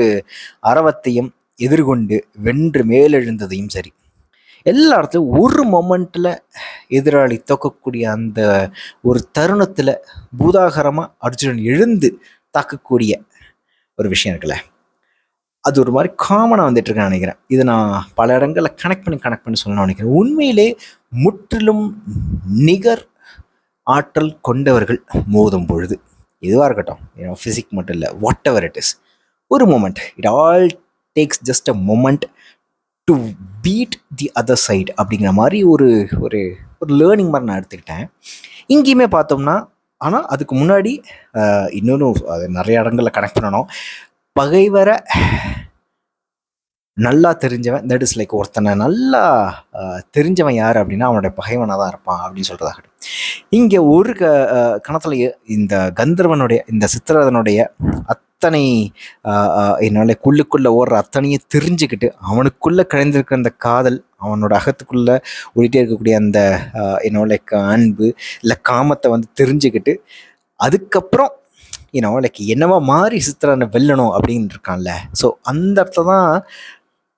அரவத்தையும் எதிர்கொண்டு வென்று மேலெழுந்ததையும் சரி, எல்லா இடத்துலையும் ஒரு மொமெண்ட்டில் எதிராளி தோக்கக்கூடிய அந்த ஒரு தருணத்தில் பூதாகரமாக அர்ஜுனன் எழுந்து தாக்கக்கூடிய ஒரு விஷயம் இருக்குல்ல, அது ஒரு மாதிரி காமனாக வந்துட்டுருக்கேன்னு நினைக்கிறேன். இது நான் பல இடங்களில் கனெக்ட் பண்ணி சொல்லணும்னு நினைக்கிறேன். உண்மையிலே முற்றிலும் நிகர் ஆற்றல் கொண்டவர்கள் மோதும் பொழுது, எதுவாக இருக்கட்டும், ஃபிசிக் மட்டும் இல்லை, வாட் எவர் இட் இஸ், ஒரு moment, it all takes just a moment to beat the other side அப்படிங்கிற மாதிரி ஒரு ஒரு ஒரு லேர்னிங் மாதிரி நான் எடுத்துக்கிட்டேன். இங்கேயுமே பார்த்தோம்னா ஆனால் அதுக்கு முன்னாடி இன்னொன்று அது நிறைய இடங்களில் கனெக்ட் பண்ணணும். பகைவரை நல்லா தெரிஞ்சவன், தட் இஸ் லைக் ஒருத்தனை நல்லா தெரிஞ்சவன் யார் அப்படின்னா அவனுடைய பகைவனாக தான் இருப்பான் அப்படின்னு சொல்கிறதாகட்டும். இங்கே ஒரு கணத்தில் இந்த கந்தர்வனுடைய, இந்த சித்திரதனுடைய அத்தனை என்னால் குள்ளுக்குள்ளே ஓடுற அத்தனையும் தெரிஞ்சுக்கிட்டு அவனுக்குள்ளே கழிந்திருக்கிற அந்த காதல், அவனோட அகத்துக்குள்ளே ஓடிட்டே இருக்கக்கூடிய அந்த என்னோட அன்பு இல்லை காமத்தை வந்து தெரிஞ்சுக்கிட்டு அதுக்கப்புறம் லைக் என்னவா மாறி சித்திரனை வெல்லணும் அப்படின்னு இருக்கான்ல. ஸோ அந்த இடத்துல தான்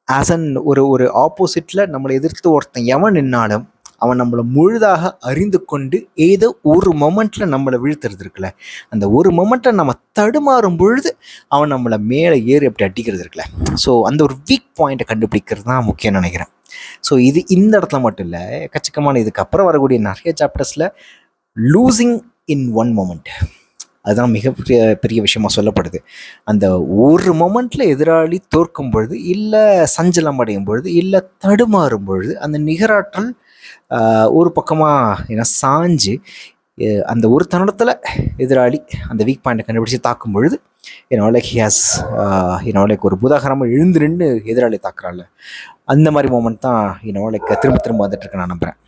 ஆஸ் அன் ஒரு ஆப்போசிட்டில் நம்மளை எதிர்த்து ஒருத்தன் எவன் நின்னாலும் அவன் நம்மளை முழுதாக அறிந்து கொண்டு ஏதோ ஒரு மொமெண்ட்டில் நம்மளை வீழ்த்துறது இருக்குல்ல, அந்த ஒரு மொமெண்ட்டை நம்ம தடுமாறும் பொழுது அவன் நம்மளை மேலே ஏறி எப்படி அடிக்கிறது இருக்குல்ல. ஸோ அந்த ஒரு வீக் பாயிண்ட்டை கண்டுபிடிக்கிறது தான் முக்கியம்னு நினைக்கிறேன். ஸோ இது இந்த இடத்துல மட்டும் இல்லை, எக்கச்சக்கமான இதுக்கப்புறம் வரக்கூடிய நிறைய சாப்டர்ஸில் லூசிங் இன் ஒன் மொமெண்ட் அதுதான் மிகப்பெரிய பெரிய விஷயமா சொல்லப்படுது. அந்த ஒரு மொமெண்ட்டில் எதிராளி தோற்கும் பொழுது, இல்லை சஞ்சலம் அடையும் பொழுது, இல்லை தடுமாறும் பொழுது அந்த நிகராற்றல் ஒரு பக்கமாக சாஞ்சு அந்த ஒரு தருணத்தில் எதிராளி அந்த வீக் பாயிண்டை கண்டுபிடிச்சி தாக்கும் பொழுது லைக் ஹியாஸ் லைக் ஒரு புதாகரமாக எழுந்து நின்று எதிராளி தாக்குறாள். அந்த மாதிரி மூமெண்ட் தான் லைக் திரும்ப திரும்ப வந்துட்டுருக்கு நான் நம்புகிறேன்.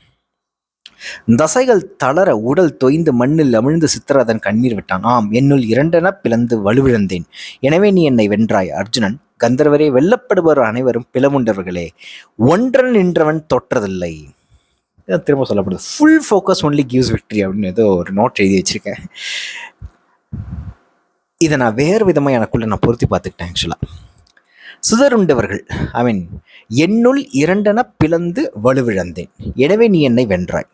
தசைகள் தளர உடல் தொய்ந்து மண்ணில் அமிழ்ந்து சித்திரதன் கண்ணீர் விட்டான். ஆம், என்னுள் இரண்டென பிளந்து வலுவிழந்தேன். எனவே நீ என்னை வென்றாய். அர்ஜுனன், கந்தர்வரே, வெல்லப்படுபவர் அனைவரும் பிளவுண்டவர்களே, ஒன்றன் நின்றவன் தோற்றதில்லை. திரும்ப சொல்லப்படுது. Full focus only gives victory அப்படின்னு ஏதோ ஒரு நோட் எழுதி வச்சிருக்கேன். இதை நான் வேறு விதமாக எனக்குள்ள நான் பொருத்தி பார்த்துக்கிட்டேன். ஆக்சுவலாக சிதறுண்டவர்கள், ஐ மீன் என்னுள் இரண்டென பிளந்து வலுவிழந்தேன். எனவே நீ என்னை வென்றாய்.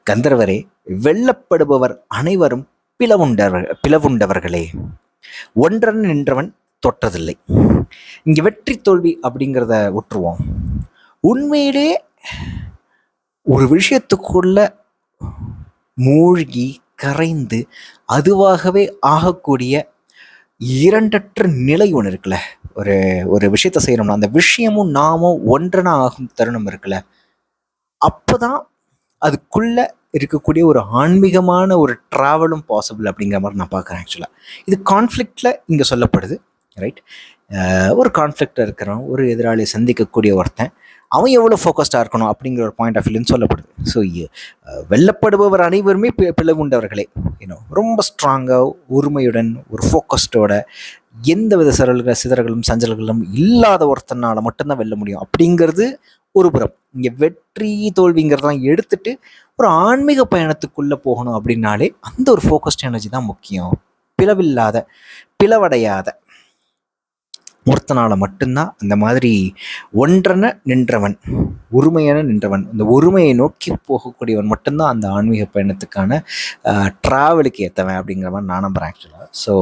கந்தர்வரே, வெல்லப்படுபவர் அனைவரும் பிளவுண்டவர்களே, ஒன்றன் நின்றவன் தொட்டதில்லை. இங்கே வெற்றி தோல்வி அப்படிங்கிறத விட்டுருவோம். உண்மையிலே ஒரு விஷயத்துக்குள்ள மூழ்கி கரைந்து அதுவாகவே ஆகக்கூடிய இரண்டற்ற நிலை ஒன்று இருக்குல்ல. ஒரு விஷயத்த செய்யணும்னா அந்த விஷயமும் நாமும் ஒன்றனா ஆகும் தருணம் இருக்குல்ல, அப்போதான் அதுக்குள்ள இருக்கக்கூடிய ஒரு ஆன்மீகமான ஒரு ட்ராவலும் பாசிபிள் அப்படிங்கிற மாதிரி நான் பார்க்குறேன். ஆக்சுவலாக இது கான்ஃப்ளிக்டில் இங்கே சொல்லப்படுது, ரைட்? ஒரு கான்ஃப்ளிக்டில் இருக்கிறவன், ஒரு எதிராளியை சந்திக்கக்கூடிய ஒருத்தன், அவன் எவ்வளோ ஃபோக்கஸ்டாக இருக்கணும் அப்படிங்கிற ஒரு பாயிண்ட் ஆஃப் வியூன்னு சொல்லப்படுது. ஸோ வெல்லப்படுபவர் அனைவருமே பிளவுண்டவர்களே, ரொம்ப ஸ்ட்ராங்காக ஒருமையுடன் ஒரு ஃபோக்கஸ்டோட எந்த வித சிதறல்களும் சஞ்சல்களும் இல்லாத ஒருத்தனால் மட்டும்தான் வெல்ல முடியும் அப்படிங்கிறது ஒரு புறம். இங்கே வெற்றி தோல்விங்கிறதெல்லாம் எடுத்துட்டு ஒரு ஆன்மீக பயணத்துக்குள்ளே போகணும் அப்படின்னாலே அந்த ஒரு ஃபோக்கஸ்ட் எனர்ஜி தான் முக்கியம். பிளவடையாத ஒருத்தனால் மட்டும்தான் அந்த மாதிரி ஒன்றன நின்றவன், உரிமையான நின்றவன், அந்த ஒருமையை நோக்கி போகக்கூடியவன் மட்டும்தான் அந்த ஆன்மீக பயணத்துக்கான ட்ராவலுக்கு ஏற்றவன் அப்படிங்கிற மாதிரி நான் நம்புகிறேன் ஆக்சுவலாக. ஸோ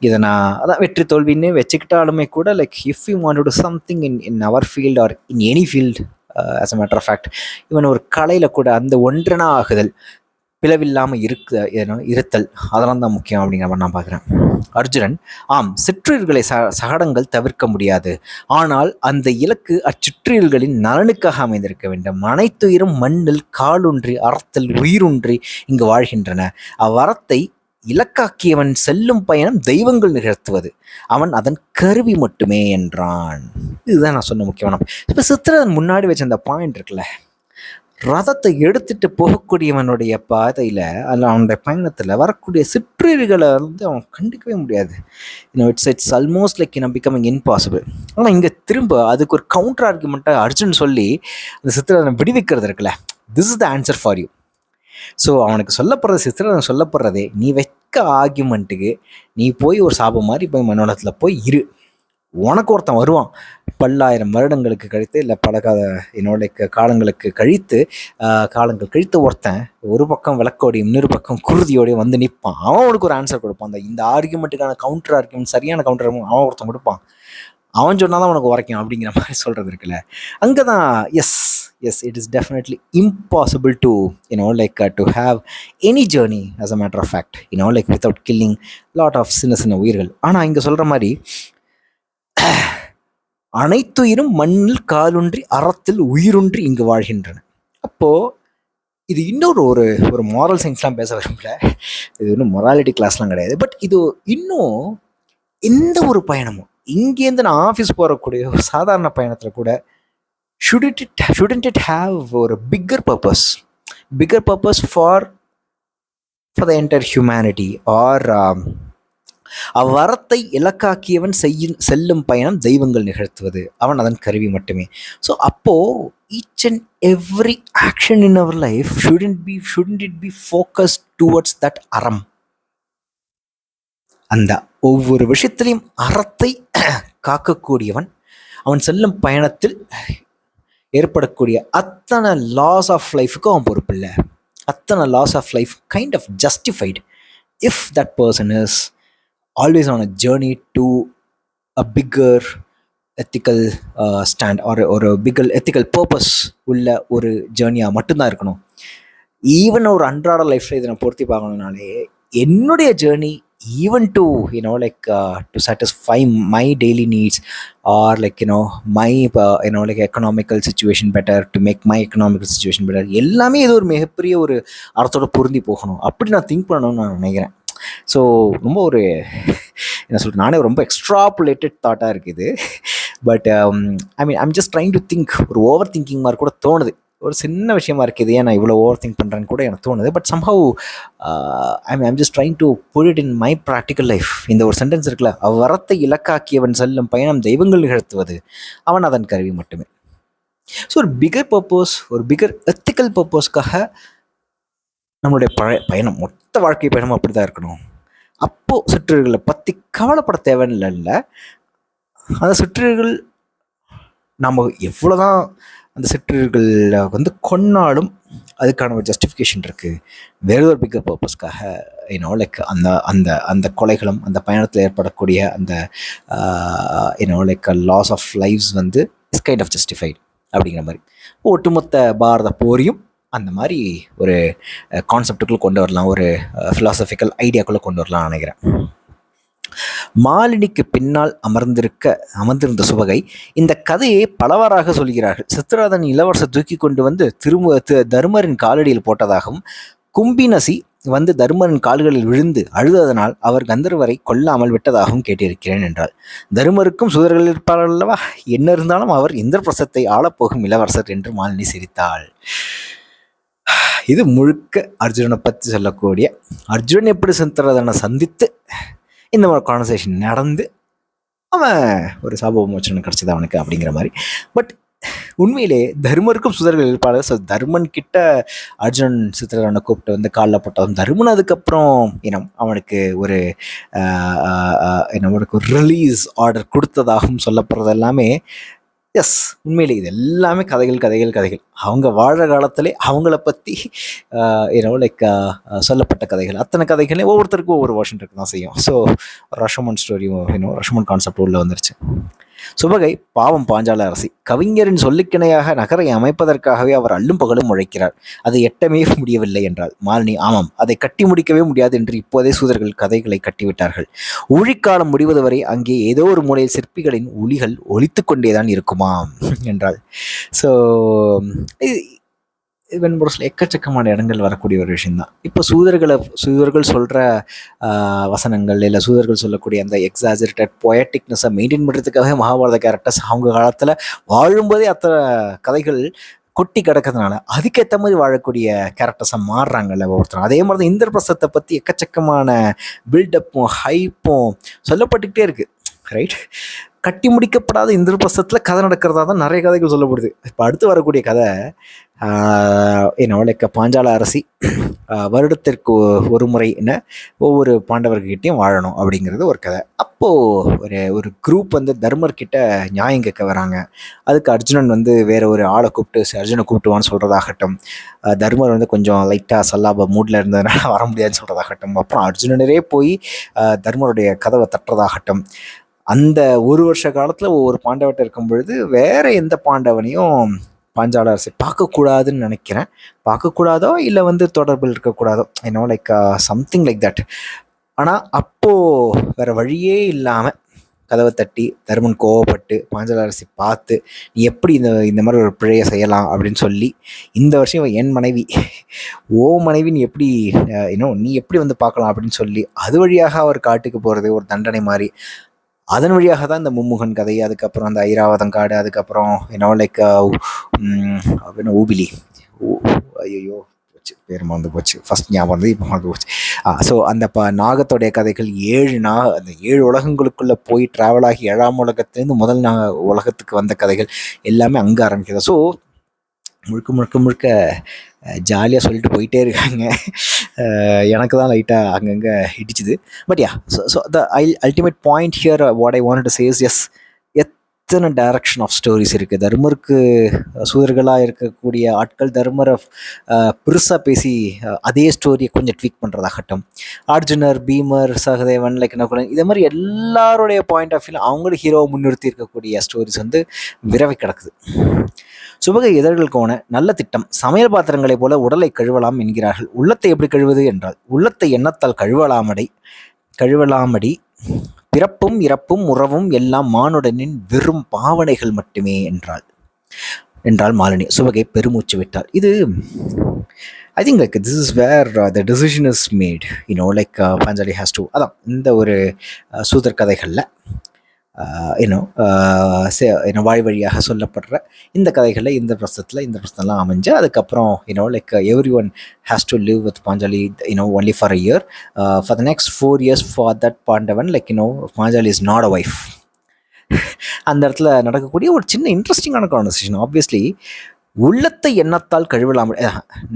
இதை நான் அதான் வெற்றி தோல்வின்னு வச்சுக்கிட்டாலுமே கூட like if you want to do something in our field or in any field, as a matter of fact, இவன் ஒரு கலையில் கூட அந்த ஒன்றனா ஆகுதல், பிளவில்லாமல் இருத்தல், அதெல்லாம் தான் முக்கியம் அப்படிங்கிற மாதிரி நான் பார்க்குறேன். அர்ஜுனன், ஆம், சிற்றுயிர்களை சகடங்கள் தவிர்க்க முடியாது. ஆனால் அந்த இலக்கு அச்சிற்றுயிர்களின் நலனுக்காக அமைந்திருக்க வேண்டும். அனைத்துயிரும் மண்ணில் காலொன்றி அறத்தில் உயிருன்றி இங்கு வாழ்கின்றன. அவ்வறத்தை இலக்காக்கியவன் செல்லும் பயணம் தெய்வங்கள் நிகழ்த்துவது, அவன் அதன் கருவி மட்டுமே என்றான். இதுதான் நான் சொன்ன முக்கியமான. இப்போ சித்திரன் முன்னாடி வச்ச அந்த பாயிண்ட் இருக்குல்ல, ரதத்தை எடுத்துட்டு போகக்கூடியவனுடைய பாதையில் அதில் அவனுடைய பயணத்தில் வரக்கூடிய சிற்றுயிர்களை வந்து அவன் கண்டுக்கவே முடியாது. It's almost like becoming impossible. ஆனால் இங்கே திரும்ப அதுக்கு ஒரு கவுண்டர் ஆர்குமெண்ட்டாக அர்ஜுன் சொல்லி அந்த சித்திரனை விடுவிக்கிறது இருக்குல்ல, this is the answer for you. So அவனுக்கு சொல்லப்படுறது, சித்திரன் சொல்லப்படுறதே, நீ வைக்க ஆர்குமெண்ட்டுக்கு நீ போய் ஒரு சாபம் மாதிரி போய் மனோலத்தில் போய் இரு, உனக்கு ஒருத்தன் வருவான் பல்லாயிரம் வருடங்களுக்கு கழித்து, இல்லை பல காலங்களுக்கு காலங்கள் கழித்து ஒருத்தன் ஒரு பக்கம் விளக்கோடையும் இன்னொரு பக்கம் குருதியோடையும் வந்து நிற்பான். அவன் அவனுக்கு ஒரு ஆன்சர் கொடுப்பான். இந்த ஆர்குமெண்ட்டுக்கான கவுண்டர் ஆர்குமெண்ட், சரியான கவுண்டர் அவன் ஒருத்தன் கொடுப்பான். அவன் சொன்னால் தான் உனக்கு உரைக்கும் அப்படிங்கிற மாதிரி சொல்கிறது இருக்குல்ல. அங்கே தான் S it is definitely impossible to to have any journey as a matter of fact, like without killing lot of சின்ன உயிர்கள். ஆனால் இங்கே சொல்கிற மாதிரி அனைத்துயிரும் மண்ணில் காலொன்றி அறத்தில் உயிருன்றி இங்கு வாழ்கின்றன. அப்போது இது இன்னொரு ஒரு ஒரு மாரல் சயின்ஸ்லாம் பேச விரும்பல, இது இன்னும் மொராலிட்டி கிளாஸ்லாம் கிடையாது. பட் இது இன்னும் எந்த ஒரு பயணமும், இங்கேருந்து நான் ஆஃபீஸ் போகக்கூடிய ஒரு சாதாரண பயணத்தில் கூட ஷுடன்ட் இட் ஹாவ் ஒரு bigger purpose for the entire humanity or அவ்வறத்தை இலக்காக்கியவன் செல்லும் பயணம் தெய்வங்கள் நிகழ்த்துவது, அவன் அதன் கருவி மட்டுமே. ஸோ அப்போது each and every action in our life shouldn't it be focused towards that அறம். அந்த ஒவ்வொரு விஷயத்திலையும் அறத்தை காக்கக்கூடியவன் அவன் செல்லும் பயணத்தில் ஏற்படக்கூடிய அத்தனை லாஸ் ஆஃப் லைஃபுக்கும் அவன் பொறுப்பு இல்லை. அத்தனை loss of life kind of justified if that person is always on a journey to a bigger ethical stand or ஒரு பிக்கர் எத்திக்கல் பர்பஸ் உள்ள ஒரு ஜேர்னியாக மட்டும்தான் இருக்கணும். ஈவன் ஒரு அன்றாட லைஃப்பில் இதை நான் பொருத்தி பார்க்கணுனாலே என்னுடைய journey even to to satisfy my daily needs or my economical situation better, to make my economical situation better, எல்லாமே இது ஒரு மிகப்பெரிய ஒரு அர்த்தத்தோட பொருந்தி போகணும் அப்படி நான் திங்க் பண்ணணும்னு நான் நினைக்கிறேன். ஸோ ரொம்ப ஒரு என்ன சொல்கிறது, நானே ரொம்ப எக்ஸ்ட்ராப்புலேட்டட் தாட்டாக இருக்குது. But I'm just trying to think, ஒரு ஓவர் திங்கிங் மாதிரி கூட தோணுது, ஒரு சின்ன விஷயமா இருக்குது, ஏன் நான் இவ்வளோ ஓவர் திங்க் பண்ணுறேன்னு கூட எனக்கு தோணுது. But somehow I'm just trying to put it in my practical life. இந்த ஒரு சென்டென்ஸ் இருக்குல்ல, அவ்வறத்தை இலக்காக்கியவன் செல்லும் பயணம் தெய்வங்கள் நிகழ்த்துவது, அவன் அதன் கருவி மட்டுமே. ஸோ ஒரு பிகர் பர்பஸ், ஒரு பிகர் எத்திக்கல் பர்பஸ்க்காக நம்மளுடைய பயணம், மொத்த வாழ்க்கை பயணம் அப்படி தான் இருக்கணும். அப்போது சுற்றுகளை பற்றி கவலைப்பட தேவையில்லை. அந்த சுற்றுகள் நம்ம எவ்வளோதான் அந்த சிற்றர்கள் கொன்னாலும் அதுக்கான ஒரு ஜஸ்டிஃபிகேஷன் இருக்குது. வேற ஒரு பிக்கர் பர்பஸ்க்காக அந்த அந்த அந்த கொலைகளும் அந்த பயணத்தில் ஏற்படக்கூடிய அந்த loss of lifes is kind of justified அப்படிங்கிற மாதிரி ஒட்டுமொத்த பாரத போரையும் அந்த மாதிரி ஒரு கான்செப்டுக்குள்ளே கொண்டு வரலாம், ஒரு ஃபிலாசபிக்கல் ஐடியாக்குள்ளே கொண்டு வரலாம் நினைக்கிறேன். மாலினிக்கு பின்னால் அமர்ந்திருந்த சுபகை இந்த கதையை பலவாறாக சொல்கிறார்கள். சித்திராதன் இளவரசர் தூக்கி கொண்டு தருமரின் காலடியில் போட்டதாகவும், கும்பினசி தருமரின் கால்களில் விழுந்து அழுததனால் அவர் கந்தர்வரை கொல்லாமல் விட்டதாகவும் கேட்டிருக்கிறேன் என்றாள். தருமருக்கும் சூதர்கள் இருப்பார்கள் அல்லவா, என்ன இருந்தாலும் அவர் இந்திரபிரசத்தை ஆளப்போகும் இளவரசர் என்று மாலினி சிரித்தாள். இது முழுக்க அர்ஜுனனை பற்றி சொல்லக்கூடிய, அர்ஜுனன் எப்படி சித்திராதனை சந்தித்து இந்த மாதிரி கான்வர்சேஷன் நடந்து அவன் ஒரு சாப விமோச்சனம் கிடச்சிது அவனுக்கு அப்படிங்கிற மாதிரி. பட் உண்மையிலே தர்மருக்கும் சுதர்கள் இருப்பாள். ஸோ தர்மன் கிட்ட அர்ஜுனன் சித்திரனை கூப்பிட்டு காலில் போட்டதும், தர்மன் அதுக்கப்புறம் அவனுக்கு ஒரு அவனுக்கு ஒரு ரிலீஸ் ஆர்டர் கொடுத்ததாகவும் சொல்லப்படுறது எல்லாமே எஸ், உண்மையிலே இது எல்லாமே கதைகள். அவங்க வாழ்கிற காலத்திலே அவங்கள பற்றி சொல்லப்பட்ட கதைகள். அத்தனை கதைகளே ஒவ்வொருத்தருக்கும் ஒவ்வொரு வருஷன் இருக்கு தான் செய்யும். ஸோ ரஷமன் ஸ்டோரியும் ரஷமன் கான்செப்ட் உள்ள வந்துருச்சு. சுபகை பாவம் பாஞ்சால அரசி, கவிஞரின் சொல்லுக்கிணையாக நகரை அமைப்பதற்காகவே அவர் அள்ளும் பகலும் உழைக்கிறார், அதை எட்டவே முடியவில்லை என்றால் மாலினி, ஆமாம், அதை கட்டி முடிக்கவே முடியாது என்று இப்போதே சூதர்கள் கதைகளை கட்டிவிட்டார்கள். ஊழிக்காலம் முடிவது வரை அங்கே ஏதோ ஒரு மூலையில் சிற்பிகளின் ஒளிகள் ஒலித்து கொண்டேதான் இருக்குமாம் என்றாள். ஸோ வெண்புரஸில் எக்கச்சக்கமான இடங்கள் வரக்கூடிய ஒரு விஷயந்தான். இப்போ சூதர்கள் சொல்கிற வசனங்கள் இல்லை சூதர்கள் சொல்லக்கூடிய அந்த எக்ஸாஜரேட்டட் பொயட்டிக்னஸை மெயின்டைன் பண்ணுறதுக்காகவே மகாபாரத கேரக்டர்ஸ் அவங்க காலத்தில் வாழும்போதே அத்தனை கதைகள் கொட்டி கிடக்கிறதுனால அதுக்கேற்ற மாதிரி வாழக்கூடிய கேரக்டர்ஸாக மாறுறாங்கல்ல ஒவ்வொருத்தரும். அதே மாதிரி தான் இந்திரபிரசத்தை பற்றி எக்கச்சக்கமான பில்டப்பும் ஹைப்பும் சொல்லப்பட்டுக்கிட்டே இருக்குது, ரைட்? கட்டி முடிக்கப்படாத இந்திரபிரசத்தில் கதை நடக்கிறதா தான் நிறைய கதைகள் சொல்லப்படுது. இப்போ அடுத்து வரக்கூடிய கதை பாஞ்சால அரசி வருடத்திற்கு ஒரு முறை ஒவ்வொரு பாண்டவர்கிட்டையும் வாழணும் அப்படிங்கிறது ஒரு கதை. அப்போது ஒரு குரூப் தர்மர்கிட்ட நியாயம் கேட்க வராங்க. அதுக்கு அர்ஜுனன் வேற ஒரு ஆளை கூப்பிட்டு அர்ஜுனை கூப்பிட்டுவான்னு சொல்கிறதாகட்டும், தர்மர் கொஞ்சம் லைட்டாக சல்லாப மூடில் இருந்ததுனால வர முடியாதுன்னு சொல்கிறதாகட்டும், அப்புறம் அர்ஜுனனரே போய் தர்மருடைய கதவை தட்டுறதாகட்டும். அந்த ஒரு வருஷ காலத்தில் ஒவ்வொரு பாண்டவர்கிட்ட இருக்கும் பொழுது வேற எந்த பாண்டவனையும் பாஞ்சால அரசை பார்க்கக்கூடாதுன்னு நினைக்கிறேன். பார்க்கக்கூடாதோ இல்லை தொடர்பில் இருக்கக்கூடாதோ, சம்திங் லைக் தட். ஆனால் அப்போது வேறு வழியே இல்லாமல் கதவை தட்டி தருமன் கோவப்பட்டு பாஞ்சால அரசி பார்த்து நீ எப்படி இந்த மாதிரி ஒரு பிழையை செய்யலாம் அப்படின்னு சொல்லி, இந்த வருஷம் இவன் என் மனைவி, ஓ மனைவி, நீ எப்படி நீ எப்படி வந்து பார்க்கலாம் அப்படின்னு சொல்லி அது வழியாக அவர் காட்டுக்கு போகிறது ஒரு தண்டனை மாதிரி. அதன் வழியாக தான் இந்த மும்முகன் கதை, அதுக்கப்புறம் அந்த ஐராவதம் காடு, அதுக்கப்புறம் லைக் ஊபிலி, ஐயோ பேர் மறந்து போச்சு, ஃபர்ஸ்ட் ஞாபகம் வந்து இப்போ மறந்து போச்சு. ஸோ அந்த நாகத்தோடைய கதைகள் அந்த 7 உலகங்களுக்குள்ளே போய் ட்ராவல் ஆகி 7ஆம் உலகத்துலேருந்து முதல் உலகத்துக்கு வந்த கதைகள் எல்லாமே அங்கே ஆரம்பிக்குது. ஸோ முழுக்க முழுக்க முழுக்க ஜாலியாக சொல்லிட்டு போயிட்டே இருக்காங்க. எனக்கு தான் லைட்டாக அங்கங்கே இடிச்சுது. But yeah, so the ultimate point here what I want to say is, yes, எத்தனை டைரக்ஷன் ஆஃப் ஸ்டோரிஸ் இருக்குது. தர்மருக்கு சூதர்களாக இருக்கக்கூடிய ஆட்கள் தர்மரை பெருசாக பேசி அதே ஸ்டோரியை கொஞ்சம் ட்வீக் பண்ணுறதாகட்டும், அர்ஜுனர், பீமர், சகதேவன், லைக் நகுலன், இதே மாதிரி எல்லாருடைய பாயிண்ட் ஆஃப் வியூவில் அவங்களும் ஹீரோவை முன்னிறுத்தி இருக்கக்கூடிய ஸ்டோரிஸ் வந்து விரவி கிடக்குது. சுபகை இதழ்களுக்கான நல்ல திட்டம். சமையல் பாத்திரங்களைப் போல உடலை கழுவலாம் என்கிறார்கள். உள்ளத்தை எப்படி கழுவது என்றால், உள்ளத்தை எண்ணத்தால் கழுவலாமடி பிறப்பும் இறப்பும் உறவும் எல்லாம் மானுடனின் வெறும் பாவனைகள் மட்டுமே என்றாள் மாலினி. சுபகை பெருமூச்சு விட்டாள். இது I think like this is where the decision is made, like Panchali has to, அதான் இந்த ஒரு சூதர் கதைகளில் வாய் வழியாக சொல்லப்படுற இந்த கதைகளில் இந்த பிரச்சனைலாம் அமைஞ்சு, அதுக்கப்புறம் like everyone has to live with Panchali only for a year, for the next 4 years for that Pandavan, like Panchali is not a wife. அந்த இடத்துல நடக்கக்கூடிய ஒரு சின்ன இன்ட்ரெஸ்டிங்கான கான்வர்சேஷன். ஆப்வியஸ்லி உள்ளத்தை எண்ணத்தால் கழுவலாம்,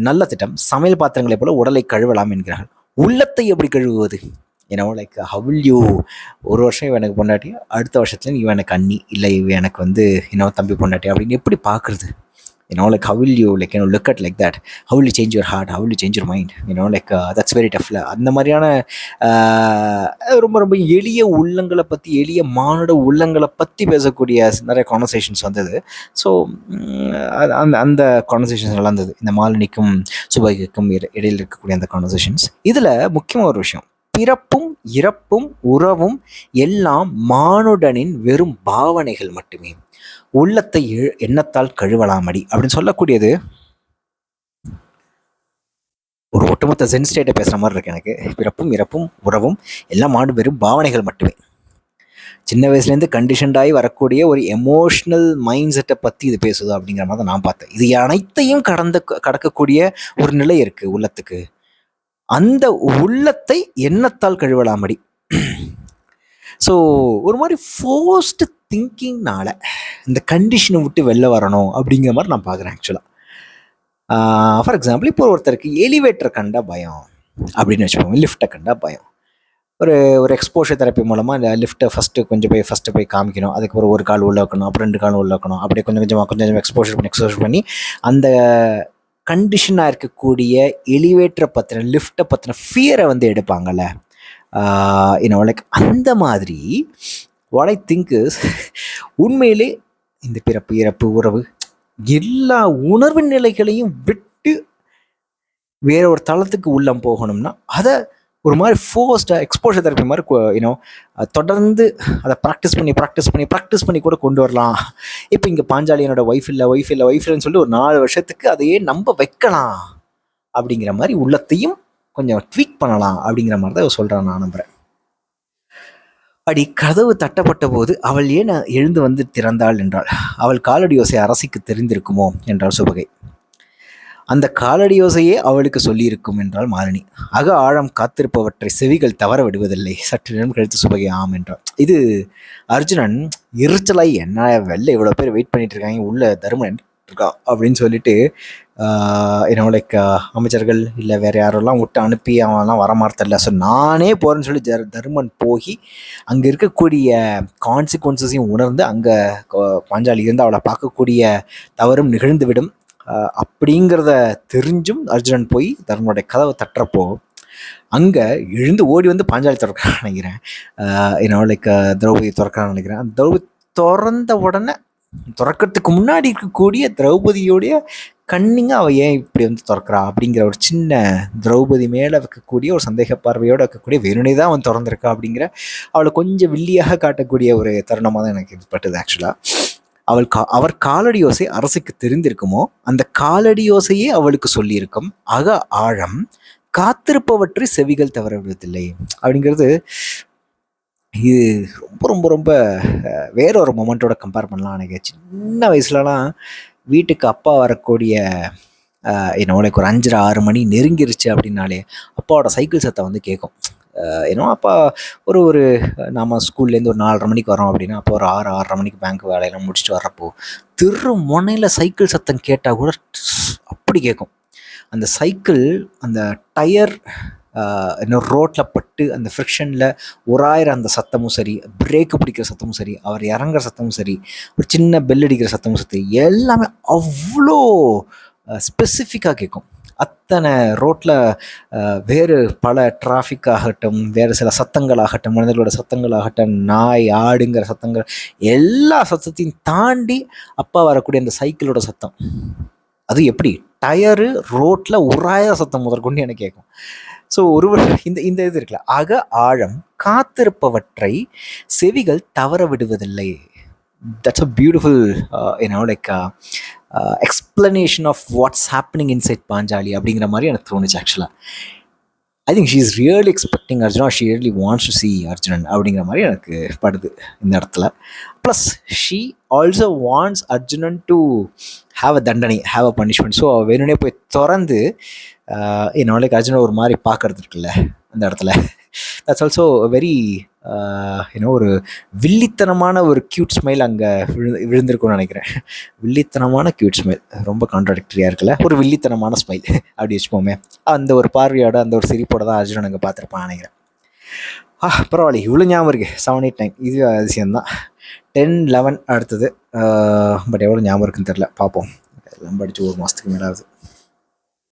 நல்ல திட்டம். சமையல் பாத்திரங்களை போல உடலை கழுவலாம் என்கிறார்கள். உள்ளத்தை எப்படி கழுவுவது? லைக் ஹவ் வில் யூ, ஒரு வருஷம் இவன் எனக்கு பொண்டாட்டி, அடுத்த வருஷத்துல இவன் எனக்கு அண்ணி, இல்லை இவன் எனக்கு வந்து தம்பி பொண்டாட்டி அப்படின்னு எப்படி பார்க்குறது? Like how will you like look at like that, how will you change your heart, how will you change your mind, like that's very டஃப்ல. அந்த மாதிரியான ரொம்ப ரொம்ப எளிய உள்ளங்களை பற்றி, எளிய மானுட உள்ளங்களை பற்றி பேசக்கூடிய நிறைய கான்வர்சேஷன்ஸ் வந்தது. ஸோ அந்த கான்வர்சேஷன்ஸ் நல்லா இருந்தது. இந்த மாலினிக்கும் சுபகிக்கும் இடையில் இருக்கக்கூடிய அந்த கான்வர்சேஷன்ஸ். இதில் முக்கியமாக ஒரு விஷயம், பிறப்பும் இறப்பும் உறவும் எல்லாம் மானுடனின் வெறும் பாவனைகள் மட்டுமே, உள்ளத்தை எண்ணத்தால் கழுவலாமடி அப்படின்னு சொல்லக்கூடியது ஒரு ஒட்டுமொத்த சென் ஸ்டேட்டை பேசுகிற மாதிரி இருக்கு எனக்கு. பிறப்பும் இறப்பும் உறவும் எல்லாம் மானுட வெறும் பாவனைகள் மட்டுமே. சின்ன வயசுலேருந்து கண்டிஷன்டாகி வரக்கூடிய ஒரு எமோஷ்னல் மைண்ட் செட்டை பற்றி இது பேசுது அப்படிங்கிற மாதிரி தான் நான் பார்த்தேன். இது அனைத்தையும் கடக்கக்கூடிய ஒரு நிலை இருக்குது உள்ளத்துக்கு. அந்த உள்ளத்தை எண்ணத்தால் கழுவலாமடி. ஸோ ஒரு மாதிரி ஃபோர்ஸ்டு திங்கிங்னால இந்த கண்டிஷனை விட்டு வெளில வரணும் அப்படிங்கிற மாதிரி நான் பார்க்குறேன் ஆக்சுவலாக. ஃபார் எக்ஸாம்பிள், இப்போ ஒருத்தருக்கு எலிவேட்டர் கண்டா பயம் அப்படின்னு வச்சுப்போம், லிஃப்ட்டை கண்டா பயம். ஒரு எக்ஸ்போஷர் தெரப்பி மூலமாக இந்த லிஃப்ட்டை ஃபஸ்ட்டு போய் காமிக்கணும், அதுக்கப்புறம் ஒரு கால் உள்ள வைக்கணும், அப்புறம் 2 கால் உள்ள வைக்கணும், அப்படியே கொஞ்சம் கொஞ்சமாக எக்ஸ்போஷர் பண்ணி அந்த கண்டிஷனாக இருக்கக்கூடிய எலிவேட்டரை பற்றின, லிஃப்ட்டை பற்றின ஃபியரை வந்து எடுப்பாங்கள்ல. லைக் அந்த மாதிரி வாட் ஐ திங்க் இஸ், உண்மையிலே இந்த பிறப்பு இறப்பு உறவு எல்லா உணர்வு நிலைகளையும் விட்டு வேற ஒரு தளத்துக்கு உள்ளம் போகணும்னா அதை ஒரு மாதிரி ஃபோர்ஸ்டாக எக்ஸ்போஷர் தெரப்பி மாதிரி தொடர்ந்து அதை ப்ராக்டிஸ் பண்ணி கூட கொண்டு வரலாம். இப்போ இங்கே பாஞ்சாலி என்னோட ஒய்ஃப் இல்லைன்னு சொல்லி ஒரு 4 வருஷத்துக்கு அதையே நம்ப வைக்கலாம் அப்படிங்கிற மாதிரி உள்ளத்தையும் கொஞ்சம் ட்வீக் பண்ணலாம் அப்படிங்கிற மாதிரி தான் சொல்கிறேன். நான் நம்புகிறேன். அடி கதவு தட்டப்பட்ட போது அவள் ஏன் எழுந்து வந்து திறந்தாள் என்றாள். அவள் காலடி யோசை அரசிக்கு தெரிந்திருக்குமோ என்றாள் சுபகை. அந்த காலடி யோசையே அவளுக்கு சொல்லியிருக்கும் என்றாள் மாலினி. அக ஆழம் காத்திருப்பவற்றை செவிகள் தவற விடுவதில்லை. சற்று நேரம் கழித்து சுபகை ஆம் என்றாள். இது அர்ஜுனன் எரிச்சலாய், என்ன வெளில இவ்வளோ பேர் வெயிட் பண்ணிட்டு இருக்காங்க, உள்ள தருமன் இருக்கா அப்படின்னு சொல்லிட்டு லைக் அமைச்சர்கள் இல்லை வேறு யாரெல்லாம் விட்டு அனுப்பி அவன்லாம் வரமாட்டல, ஸோ நானே போகிறேன்னு சொல்லி தருமன் போய் அங்கே இருக்கக்கூடிய கான்சிக்வன்சஸையும் உணர்ந்து அங்கே பாஞ்சாலி இருந்து அவளை பார்க்கக்கூடிய தவறும் நிகழ்ந்துவிடும் அப்படிங்கிறத தெரிஞ்சும் அர்ஜுனன் போய் தருமனுடைய கதவை தட்டுறப்போ அங்கே எழுந்து ஓடி வந்து பாஞ்சாலி திறக்கிறான்னு நினைக்கிறேன். லைக் திரௌபதி திறக்கிறான்னு நினைக்கிறேன். அந்த திரௌபதி திறந்த உடனே, திறக்கிறதுக்கு முன்னாடி இருக்கக்கூடிய திரௌபதியோடைய கண்ணிங்காக அவள் ஏன் இப்படி வந்து திறக்கிறா அப்படிங்கிற ஒரு சின்ன திரௌபதி மேலே வைக்கக்கூடிய ஒரு சந்தேக பார்வையோடு வைக்கக்கூடிய வேணுனே தான் அவன் திறந்திருக்கா அப்படிங்கிற அவளை கொஞ்சம் வில்லியாக காட்டக்கூடிய ஒரு தருணமாக தான் எனக்கு பட்டது. ஆக்சுவலாக அவர் காலடி யோசை அரசுக்கு தெரிந்திருக்குமோ, அந்த காலடி யோசையே அவளுக்கு சொல்லியிருக்கும். ஆழம் காத்திருப்பவற்றை செவிகள் தவற விடுவதில்லை அப்படிங்கிறது இது ரொம்ப ரொம்ப ரொம்ப வேற ஒரு மொமெண்ட்டோட கம்பேர் பண்ணலாம். எனக்கு சின்ன வயசுலலாம் வீட்டுக்கு அப்பா வரக்கூடிய என்னோட ஒரு 5:30-6 மணி நெருங்கிருச்சு அப்படின்னாலே அப்பாவோட சைக்கிள் சத்தம் வந்து கேட்கும். ஏன்னா அப்பா ஒரு நம்ம ஸ்கூல்லேருந்து ஒரு 4:30 மணிக்கு வரோம் அப்படின்னா, அப்போ ஒரு 6-6:30 மணிக்கு பேங்க் வேலையெல்லாம் முடிச்சுட்டு வர்றப்போ திரு முனையில் சைக்கிள் சத்தம் கேட்டால் கூட அப்படி கேட்கும். அந்த சைக்கிள் அந்த டயர் இன்னும் ரோட்டில் பட்டு அந்த ஃப்ரிக்ஷனில் உராயிற அந்த சத்தமும் சரி, பிரேக்கு பிடிக்கிற சத்தமும் சரி, அவர் இறங்குற சத்தமும் சரி, ஒரு சின்ன பெல் அடிக்கிற சத்தமும் சரி, எல்லாமே அவ்வளோ ஸ்பெசிஃபிக்காக கேட்கும். அத்தனை ரோட்டில் வேறு பல டிராஃபிக் ஆகட்டும், வேறு சில சத்தங்களாகட்டும், மனிதர்களோட சத்தங்களாகட்டும், நாய் ஆடுங்கிற சத்தங்கள், எல்லா சத்தத்தையும் தாண்டி அப்பா வரக்கூடிய அந்த சைக்கிளோட சத்தம், அது எப்படி டயரு ரோட்டில் உராயிற சத்தம் முதற்கொண்டு எனக்கு கேட்கும். ஸோ இந்த இது இருக்குல்ல, ஆழம் காத்திருப்பவற்றை செவிகள் தவற விடுவதில்லை. That's a beautiful like explanation of what's happening inside Panchali அப்படிங்கிற மாதிரி எனக்கு தோணுச்சு. ஆக்சுவலாக I think she is really expecting Arjuna, she really wants to see Arjunan அப்படிங்கிற மாதிரி எனக்கு படுது இந்த இடத்துல. Plus she also wants Arjunan to have a தண்டனை, ஹாவ் அ பனிஷ்மெண்ட். ஸோ வேணும்னே போய் திறந்து லைக் அர்ஜுனை ஒரு மாதிரி பார்க்கறது இருக்குல்ல அந்த இடத்துல. தட்ஸ் ஆல்சோ வெரி ஒரு வில்லித்தனமான ஒரு க்யூட் ஸ்மைல் அங்கே விழுந்திருக்கும்னு நினைக்கிறேன். வில்லித்தனமான க்யூட் ஸ்மைல் ரொம்ப கான்ட்ராடிக்டரியாக இருக்குல்ல, ஒரு வில்லித்தனமான ஸ்மைல் அப்படி வச்சுப்போமே. அந்த ஒரு பார்வையோட அந்த ஒரு சிரிப்போட தான் அர்ஜுனன் அங்கே பார்த்துருப்பான் நினைக்கிறேன். பரவாயில்ல, இவ்வளோ ஞாபகம் இருக்குது. 7, 8, 9 இது அதிசயம்தான். 10, 11 அடுத்தது. பட் எவ்வளோ ஞாபகம் இருக்குன்னு தெரில, பார்ப்போம். எல்லாம் படித்து 1 மாதத்துக்கு மேலே ஆகுது.